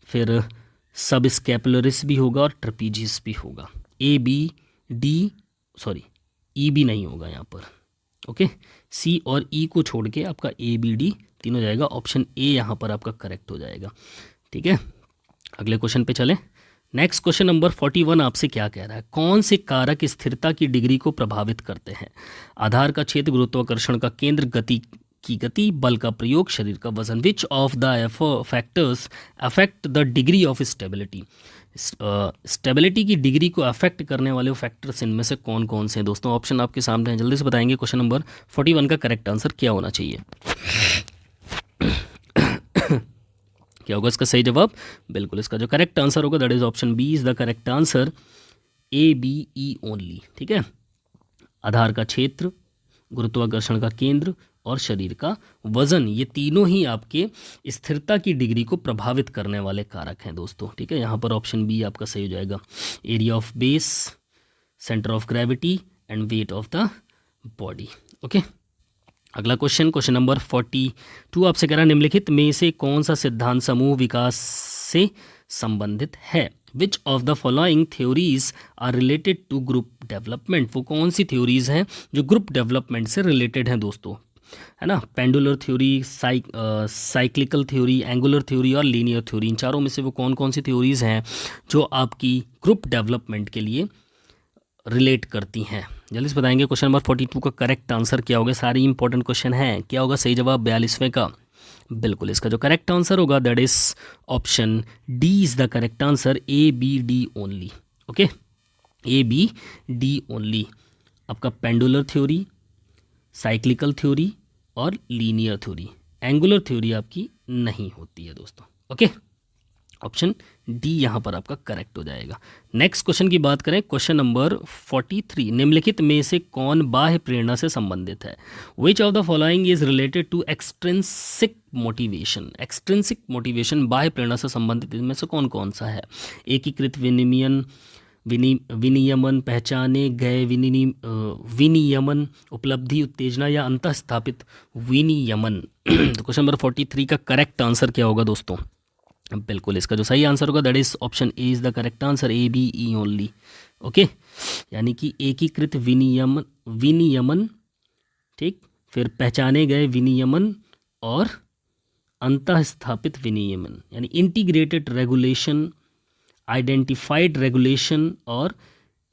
फिर सब स्कैपुलरिस भी होगा और ट्रेपीजियस भी होगा। ए बी डी, सॉरी ई भी नहीं होगा यहाँ पर। ओके, सी और ई को छोड़ के आपका ए बी डी तीनों जाएगा, ऑप्शन ए यहाँ पर आपका करेक्ट हो जाएगा। ठीक है, अगले क्वेश्चन पे चलें। नेक्स्ट क्वेश्चन नंबर 41 आपसे क्या कह रहा है, कौन से कारक स्थिरता की डिग्री को प्रभावित करते हैं? आधार का क्षेत्र, गुरुत्वाकर्षण का केंद्र, गति, बल का प्रयोग, शरीर का वजन। विच of the factors affect the degree of stability? Stability की डिग्री को अफेक्ट करने वाले फैक्टर्स इनमें से कौन कौन से हैं दोस्तों? ऑप्शन आपके सामने हैं, जल्दी से बताएंगे। क्वेश्चन नंबर 41 का करेक्ट आंसर क्या होना चाहिए? क्या होगा इसका सही जवाब? बिल्कुल, इसका जो करेक्ट आंसर होगा that is option B is the correct answer, A B E only. ठीक है, आधार का क्षेत्र, गुरुत्वाकर्षण का केंद्र और शरीर का वजन, ये तीनों ही आपके स्थिरता की डिग्री को प्रभावित करने वाले कारक हैं दोस्तों। ठीक है, यहाँ पर ऑप्शन बी आपका सही हो जाएगा, area of base, centre of gravity and weight of the body. Okay, अगला क्वेश्चन, क्वेश्चन नंबर 42 आपसे कह रहा है, निम्नलिखित में से कौन सा सिद्धांत समूह विकास से संबंधित है? Which of the following theories are related to group development? वो कौन सी थ्योरीज हैं जो ग्रुप डेवलपमेंट से रिलेटेड हैं दोस्तों, है ना? Pendular theory, cyclical theory, angular theory और लीनियर थ्योरी। इन चारों में से वो कौन कौन सी थ्योरीज हैं जो आपकी ग्रुप डेवलपमेंट के लिए रिलेट करती हैं? जल्दी से बताएंगे। क्वेश्चन नंबर 42 का करेक्ट आंसर क्या होगा? सारी इंपॉर्टेंट क्वेश्चन हैं, क्या होगा सही जवाब 42वें का? बिल्कुल, इसका जो करेक्ट आंसर होगा that is option D is the correct answer, A B D only. Okay, A B D only. आपका पेंडुलर थ्योरी, साइक्लिकल थ्योरी और लीनियर थ्योरी, एंगुलर थ्योरी आपकी नहीं होती है दोस्तों। ओके, ऑप्शन डी यहाँ पर आपका करेक्ट हो जाएगा। नेक्स्ट क्वेश्चन की बात करें, क्वेश्चन नंबर 43, निम्नलिखित में से कौन बाह्य प्रेरणा से संबंधित है? Which of the following is related to extrinsic motivation? Extrinsic motivation बाह्य प्रेरणा से संबंधित इनमें से कौन कौन सा है? एकीकृत विनियमन, पहचाने गए विनियमन, उपलब्धि, उत्तेजना या अंतःस्थापित विनियमन। तो क्वेश्चन नंबर 43 का करेक्ट आंसर क्या होगा दोस्तों? बिल्कुल, इसका जो सही आंसर होगा that is option A is the correct answer, A B E only. Okay, यानी कि एकीकृत विनियमन, ठीक, फिर पहचाने गए विनियमन और अंतःस्थापित विनियमन, यानी इंटीग्रेटेड रेगुलेशन, आइडेंटिफाइड रेगुलेशन और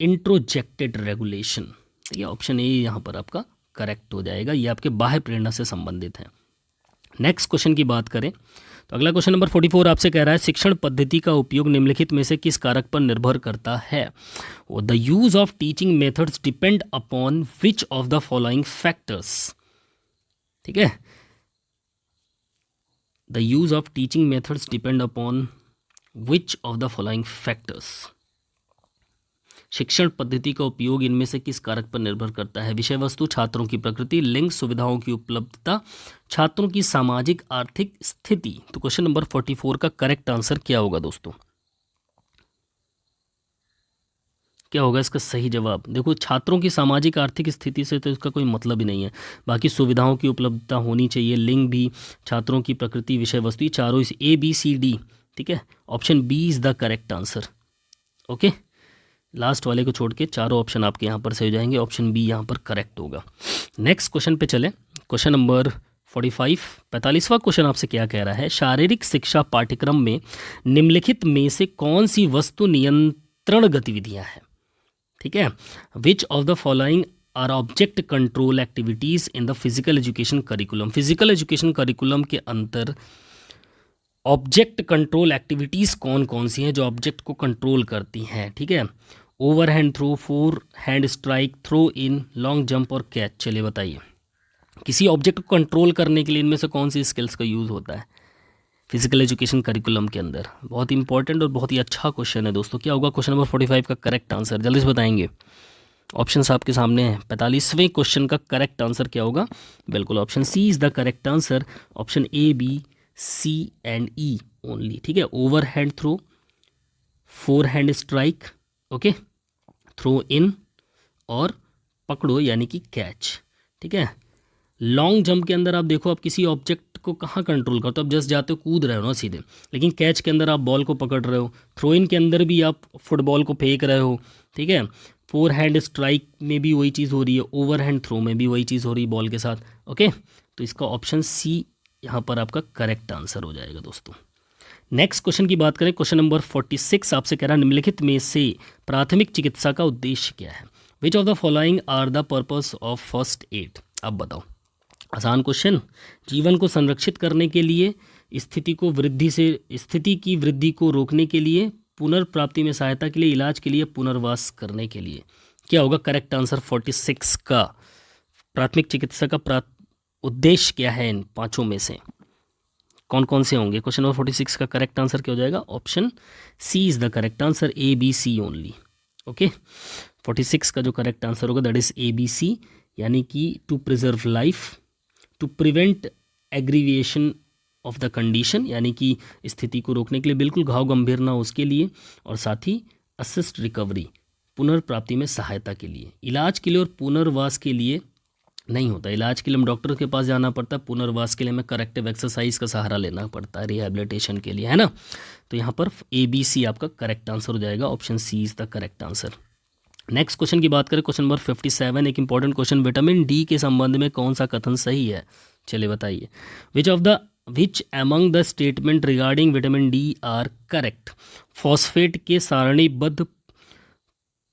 इंट्रोजेक्टेड रेगुलेशन। ठीक है, ऑप्शन ए यहाँ पर आपका करेक्ट हो जाएगा, ये आपके बाह्य प्रेरणा से संबंधित है। नेक्स्ट क्वेश्चन की बात करें तो अगला क्वेश्चन नंबर 44 आपसे कह रहा है, शिक्षण पद्धति का उपयोग निम्नलिखित में से किस कारक पर निर्भर करता है? The use of teaching methods depend upon which of the following factors? ठीक है, the use of teaching methods depend upon which of the following factors? शिक्षण पद्धति का उपयोग इनमें से किस कारक पर निर्भर करता है? विषय वस्तु, छात्रों की प्रकृति, लिंग, सुविधाओं की उपलब्धता, छात्रों की सामाजिक आर्थिक स्थिति। तो क्वेश्चन नंबर 44 का करेक्ट आंसर क्या होगा दोस्तों? क्या होगा इसका सही जवाब? देखो, छात्रों की सामाजिक आर्थिक स्थिति से तो इसका कोई मतलब ही नहीं है, बाकी सुविधाओं की उपलब्धता होनी चाहिए, लिंग भी, छात्रों की प्रकृति, विषय वस्तु, चारों इस ए बी सी डी। ठीक है, option B is the correct answer. Okay, last वाले को छोड़ के चारों ऑप्शन आपके यहाँ पर सही हो जाएंगे, ऑप्शन बी यहाँ पर करेक्ट होगा। नेक्स्ट क्वेश्चन पे चले, क्वेश्चन नंबर 45वां क्वेश्चन आपसे क्या कह रहा है, शारीरिक शिक्षा पाठ्यक्रम में निम्नलिखित में से कौन सी वस्तु नियंत्रण गतिविधियां हैं। ठीक है, which of the following are object control activities in the physical education curriculum. Physical education curriculum के अंतर ऑब्जेक्ट कंट्रोल एक्टिविटीज़ कौन कौन सी हैं जो ऑब्जेक्ट को कंट्रोल करती हैं। ठीक है, overhand throw, forehand strike, throw in, long jump और कैच। चलिए बताइए, किसी ऑब्जेक्ट को कंट्रोल करने के लिए इनमें से कौन सी स्किल्स का यूज़ होता है फिजिकल एजुकेशन करिकुलम के अंदर। बहुत इंपॉर्टेंट और बहुत ही अच्छा क्वेश्चन है दोस्तों। क्या होगा क्वेश्चन नंबर 45 का करेक्ट आंसर, जल्दी से बताएंगे। ऑप्शंस आपके सामने हैं। 45वें क्वेश्चन का करेक्ट आंसर क्या होगा, बिल्कुल option C is the correct answer. Option A, B, C and E only. ठीक है, overhand throw, forehand strike, okay, throw in और पकड़ो यानी कि कैच। ठीक है, लॉन्ग जंप के अंदर आप देखो, आप किसी ऑब्जेक्ट को कहाँ कंट्रोल करते हो, आप जस्ट जाते हो, कूद रहे हो ना सीधे, लेकिन कैच के अंदर आप बॉल को पकड़ रहे हो, थ्रो इन के अंदर भी आप फुटबॉल को फेंक रहे हो। ठीक है, फोर हैंड स्ट्राइक में भी वही चीज़ हो रही है, ओवर हैंड थ्रो में भी वही चीज़ हो रही है बॉल के साथ। ओके, तो इसका ऑप्शन सी यहाँ पर आपका करेक्ट आंसर हो जाएगा दोस्तों। नेक्स्ट क्वेश्चन की बात करें, क्वेश्चन नंबर 46 आपसे कह रहा है, निम्नलिखित में से प्राथमिक चिकित्सा का उद्देश्य क्या है। Which of the following are the purpose of first aid. अब बताओ, आसान क्वेश्चन। जीवन को संरक्षित करने के लिए, स्थिति की वृद्धि को रोकने के लिए, पुनर्प्राप्ति में सहायता के लिए, इलाज के लिए, पुनर्वास करने के लिए। क्या होगा करेक्ट आंसर 46 का। प्राथमिक चिकित्सा का उद्देश्य क्या है इन पांचों में से, कौन कौन से होंगे। क्वेश्चन नंबर 46 का करेक्ट आंसर क्या हो जाएगा, option C is the correct answer, A B C only. Okay, 46 का जो करेक्ट आंसर होगा that is A B C, यानी कि to preserve life, to prevent aggravation of the condition, यानी कि स्थिति को रोकने के लिए, बिल्कुल घाव गंभीर ना हो उसके लिए, और साथ ही असिस्ट रिकवरी, पुनर्प्राप्ति में सहायता के लिए। इलाज के लिए और पुनर्वास के लिए नहीं होता, इलाज के लिए हम डॉक्टर के पास जाना पड़ता है, पुनर्वास के लिए हमें करेक्टिव एक्सरसाइज का सहारा लेना पड़ता है रिहैबिलिटेशन के लिए, है ना। तो यहाँ पर ए बी सी आपका करेक्ट आंसर हो जाएगा, option C is the correct answer. Next question की बात करें, क्वेश्चन नंबर 57, एक इंपॉर्टेंट क्वेश्चन, विटामिन डी के संबंध में कौन सा कथन सही है। चलिए बताइए, which among the statement regarding vitamin D R correct. Phosphate के सारणीबद्ध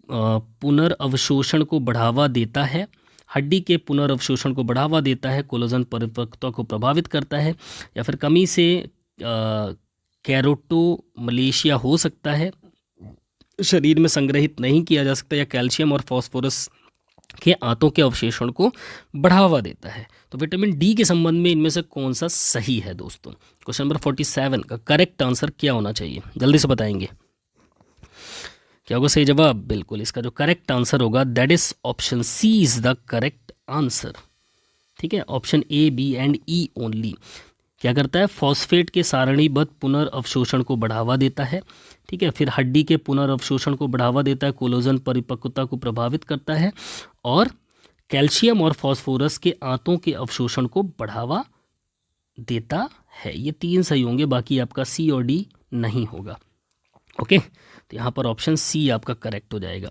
पुनर्अवशोषण को बढ़ावा देता है, हड्डी के पुनर्अवशोषण को बढ़ावा देता है, कोलेजन परिपक्वता को प्रभावित करता है, या फिर कमी से कैरोटोमलेशिया हो सकता है, शरीर में संग्रहित नहीं किया जा सकता, या कैल्शियम और फास्फोरस के आंतों के अवशेषण को बढ़ावा देता है। तो विटामिन डी के संबंध में इनमें से कौन सा सही है दोस्तों। क्वेश्चन नंबर 47 का करेक्ट आंसर क्या होना चाहिए, जल्दी से बताएंगे। क्या होगा सही जवाब, बिल्कुल इसका जो करेक्ट आंसर होगा that is option C is the correct answer. ठीक है, option A B and E only क्या करता है, फॉस्फेट के सारणीबद्ध पुनर्अवशोषण को बढ़ावा देता है। ठीक है, फिर हड्डी के पुनर्अवशोषण को बढ़ावा देता है, कोलेजन परिपक्वता को प्रभावित करता है, और कैल्शियम और फास्फोरस के आंतों के अवशोषण को बढ़ावा देता है। ये तीन सही होंगे, बाकी आपका सी और डी नहीं होगा। ओके, तो यहाँ पर ऑप्शन सी आपका करेक्ट हो जाएगा।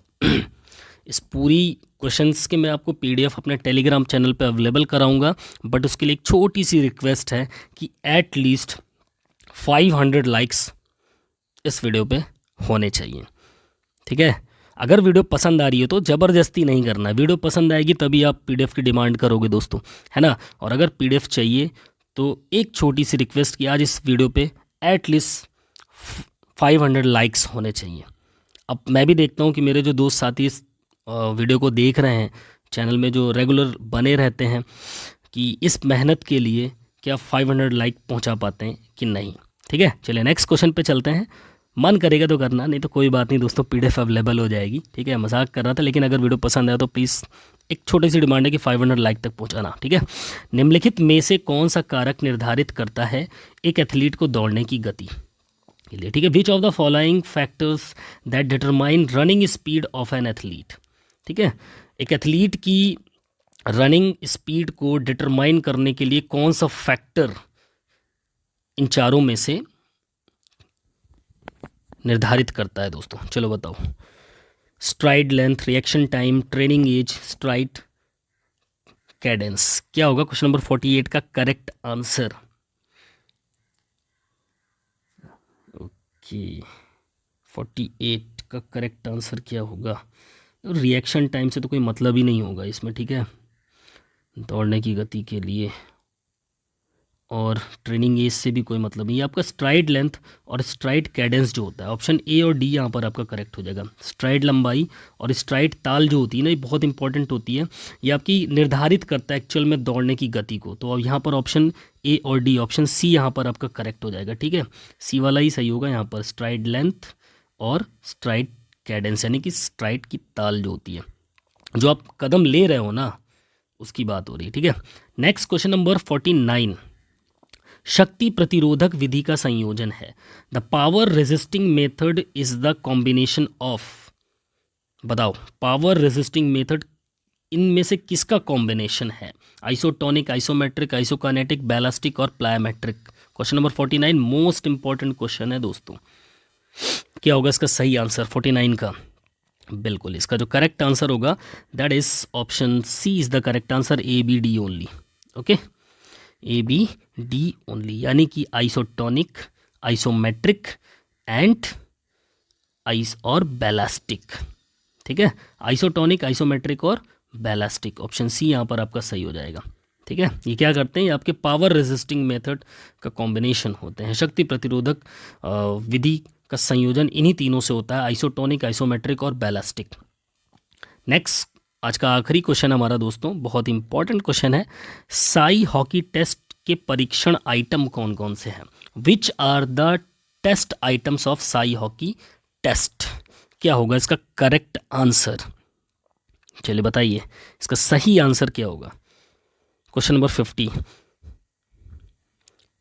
इस पूरी क्वेश्चंस के मैं आपको पीडीएफ अपने टेलीग्राम चैनल पे अवेलेबल कराऊंगा, बट उसके लिए एक छोटी सी रिक्वेस्ट है कि एट लीस्ट 500 लाइक्स इस वीडियो पे होने चाहिए। ठीक है, अगर वीडियो पसंद आ रही है तो ज़बरदस्ती नहीं करना है, वीडियो पसंद आएगी तभी आप पीडीएफ की डिमांड करोगे दोस्तों, है ना। और अगर पीडीएफ चाहिए तो एक छोटी सी रिक्वेस्ट कि आज इस वीडियो पे एट लीस्ट 500 लाइक्स होने चाहिए। अब मैं भी देखता हूँ कि मेरे जो दोस्त साथी इस वीडियो को देख रहे हैं, चैनल में जो रेगुलर बने रहते हैं, कि इस मेहनत के लिए क्या 500 लाइक पहुँचा पाते हैं कि नहीं। ठीक है, चलिए नेक्स्ट क्वेश्चन पे चलते हैं। मन करेगा तो करना, नहीं तो कोई बात नहीं दोस्तों, पीडीएफ अवेलेबल हो जाएगी। ठीक है, मजाक कर रहा था, लेकिन अगर वीडियो पसंद आया तो प्लीज़ एक छोटी सी डिमांड है कि 500 लाइक तक पहुंचाना। ठीक है, निम्नलिखित में से कौन सा कारक निर्धारित करता है एक एथलीट को दौड़ने की गति के लिए। ठीक है, which of the following factors that determine running speed of an athlete. ठीक है, एक एथलीट की रनिंग स्पीड को डिटरमाइन करने के लिए कौन सा फैक्टर इन चारों में से निर्धारित करता है दोस्तों, चलो बताओ। Stride length, reaction time, training age, stride, cadence. क्या होगा क्वेश्चन नंबर 48 का करेक्ट आंसर? ओके, 48 का करेक्ट आंसर क्या होगा? रिएक्शन टाइम से तो कोई मतलब ही नहीं होगा इसमें, ठीक है, दौड़ने की गति के लिए, और ट्रेनिंग एज से भी कोई मतलब नहीं है। आपका स्ट्राइड लेंथ और स्ट्राइड कैडेंस जो होता है, ऑप्शन ए और डी यहाँ पर आपका करेक्ट हो जाएगा। स्ट्राइड लंबाई और स्ट्राइड ताल जो होती है ना, ये बहुत इंपॉर्टेंट होती है, ये आपकी निर्धारित करता है एक्चुअल में दौड़ने की गति को। तो अब यहाँ पर ऑप्शन ए और डी, ऑप्शन सी यहाँ पर आपका करेक्ट हो जाएगा, ठीक है, सी वाला ही सही होगा यहाँ पर। स्ट्राइड लेंथ और स्ट्राइड कैडेंस यानी कि स्ट्राइड की ताल जो होती है, जो आप कदम ले रहे हो ना, उसकी बात हो रही है, ठीक है। नेक्स्ट क्वेश्चन नंबर 49, शक्ति प्रतिरोधक विधि का संयोजन है। The power resisting method is the combination of, बताओ पावर रेजिस्टिंग मेथड इनमें से किसका कॉम्बिनेशन है? आइसोटोनिक, आइसोमेट्रिक, आइसोकाइनेटिक, बैलास्टिक और plyometric. Question number 49 most important question है दोस्तों। क्या होगा इसका सही आंसर 49 का? बिल्कुल, इसका जो करेक्ट आंसर होगा that is option C is the correct answer, A B D only. Okay, A B D only, यानी कि आइसोटोनिक, आइसोमेट्रिक एंड आइस और बैलास्टिक, ठीक है, आइसोटोनिक, आइसोमेट्रिक और बैलास्टिक, ऑप्शन सी यहाँ पर आपका सही हो जाएगा, ठीक है। ये क्या करते हैं? ये आपके पावर रेजिस्टिंग मेथड का कॉम्बिनेशन होते हैं। शक्ति प्रतिरोधक विधि का संयोजन इन्हीं तीनों से होता है, आइसोटोनिक, आइसोमेट्रिक और बैलास्टिक। नेक्स्ट, आज का आखिरी क्वेश्चन हमारा दोस्तों, बहुत इंपॉर्टेंट क्वेश्चन है। साई हॉकी टेस्ट के परीक्षण आइटम कौन कौन से हैं? Which are the test items of SAI hockey test? क्या होगा इसका करेक्ट आंसर? चलिए बताइए इसका सही आंसर क्या होगा। क्वेश्चन नंबर 50,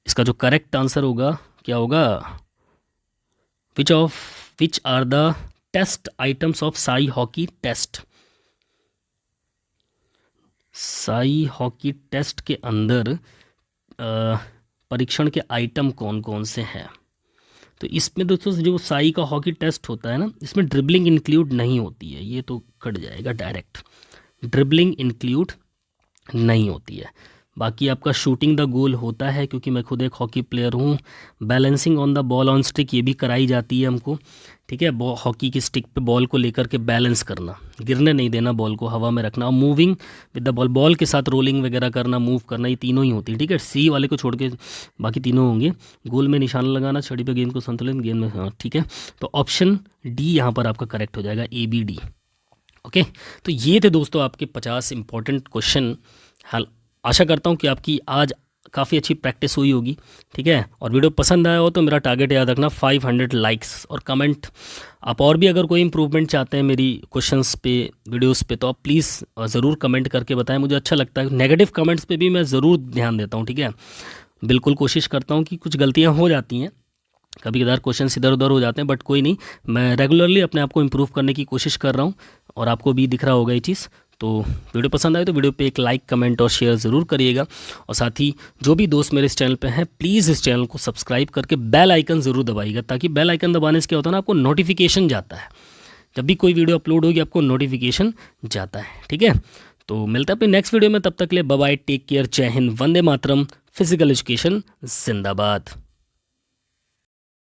इसका जो करेक्ट आंसर होगा क्या होगा? Which are the test items of SAI hockey test? SAI hockey test के अंदर परीक्षण के आइटम कौन कौन से हैं? तो इसमें दोस्तों जो साई का हॉकी टेस्ट होता है ना, इसमें ड्रिबलिंग इंक्लूड नहीं होती है, ये तो कट जाएगा डायरेक्ट, ड्रिबलिंग इंक्लूड नहीं होती है। बाकी आपका शूटिंग द गोल होता है, क्योंकि मैं खुद एक हॉकी प्लेयर हूँ। Balancing on the ball on stick ये भी कराई जाती है हमको, ठीक है, हॉकी की स्टिक पे बॉल को लेकर के बैलेंस करना, गिरने नहीं देना, बॉल को हवा में रखना, और moving with the ball, ball के साथ रोलिंग वगैरह करना, मूव करना, ये तीनों ही होती है, ठीक है। सी वाले को छोड़ के बाकी तीनों होंगे। गोल में निशाना लगाना, छड़ी पे गेंद को संतुलित, गेंद में, हाँ ठीक है। तो ऑप्शन डी यहाँ पर आपका करेक्ट हो जाएगा, ए बी डी। ओके, तो ये थे दोस्तों आपके 50 इंपॉर्टेंट क्वेश्चन। हाल आशा करता हूँ कि आपकी आज काफ़ी अच्छी प्रैक्टिस हुई होगी, ठीक है। और वीडियो पसंद आया हो तो मेरा टारगेट याद रखना 500 लाइक्स और कमेंट। आप और भी अगर कोई इम्प्रूवमेंट चाहते हैं मेरी क्वेश्चंस पे, वीडियोस पे, तो आप प्लीज़ ज़रूर कमेंट करके बताएं, मुझे अच्छा लगता है। नेगेटिव कमेंट्स पे भी मैं ज़रूर ध्यान देता हूँ, ठीक है। बिल्कुल कोशिश करता हूँ कि कुछ गलतियाँ हो जाती हैं, कभी कभार क्वेश्चन इधर उधर हो जाते हैं, बट कोई नहीं, मैं रेगुलरली अपने आप को इम्प्रूव करने की कोशिश कर रहा हूँ और आपको भी दिख रहा होगा ये चीज़। तो वीडियो पसंद आए तो वीडियो पे एक लाइक, कमेंट और शेयर ज़रूर करिएगा। और साथ ही जो भी दोस्त मेरे इस चैनल पे हैं, प्लीज़ इस चैनल को सब्सक्राइब करके बेल आइकन ज़रूर दबाइएगा, ताकि बेल आइकन दबाने से क्या होता है ना, आपको नोटिफिकेशन जाता है, जब भी कोई वीडियो अपलोड होगी आपको नोटिफिकेशन जाता है, ठीक है। तो मिलते हैं अपने नेक्स्ट वीडियो में, तब तक के लिए बाय बाय, टेक केयर, जय हिंद, वंदे मातरम, फिजिकल एजुकेशन जिंदाबाद।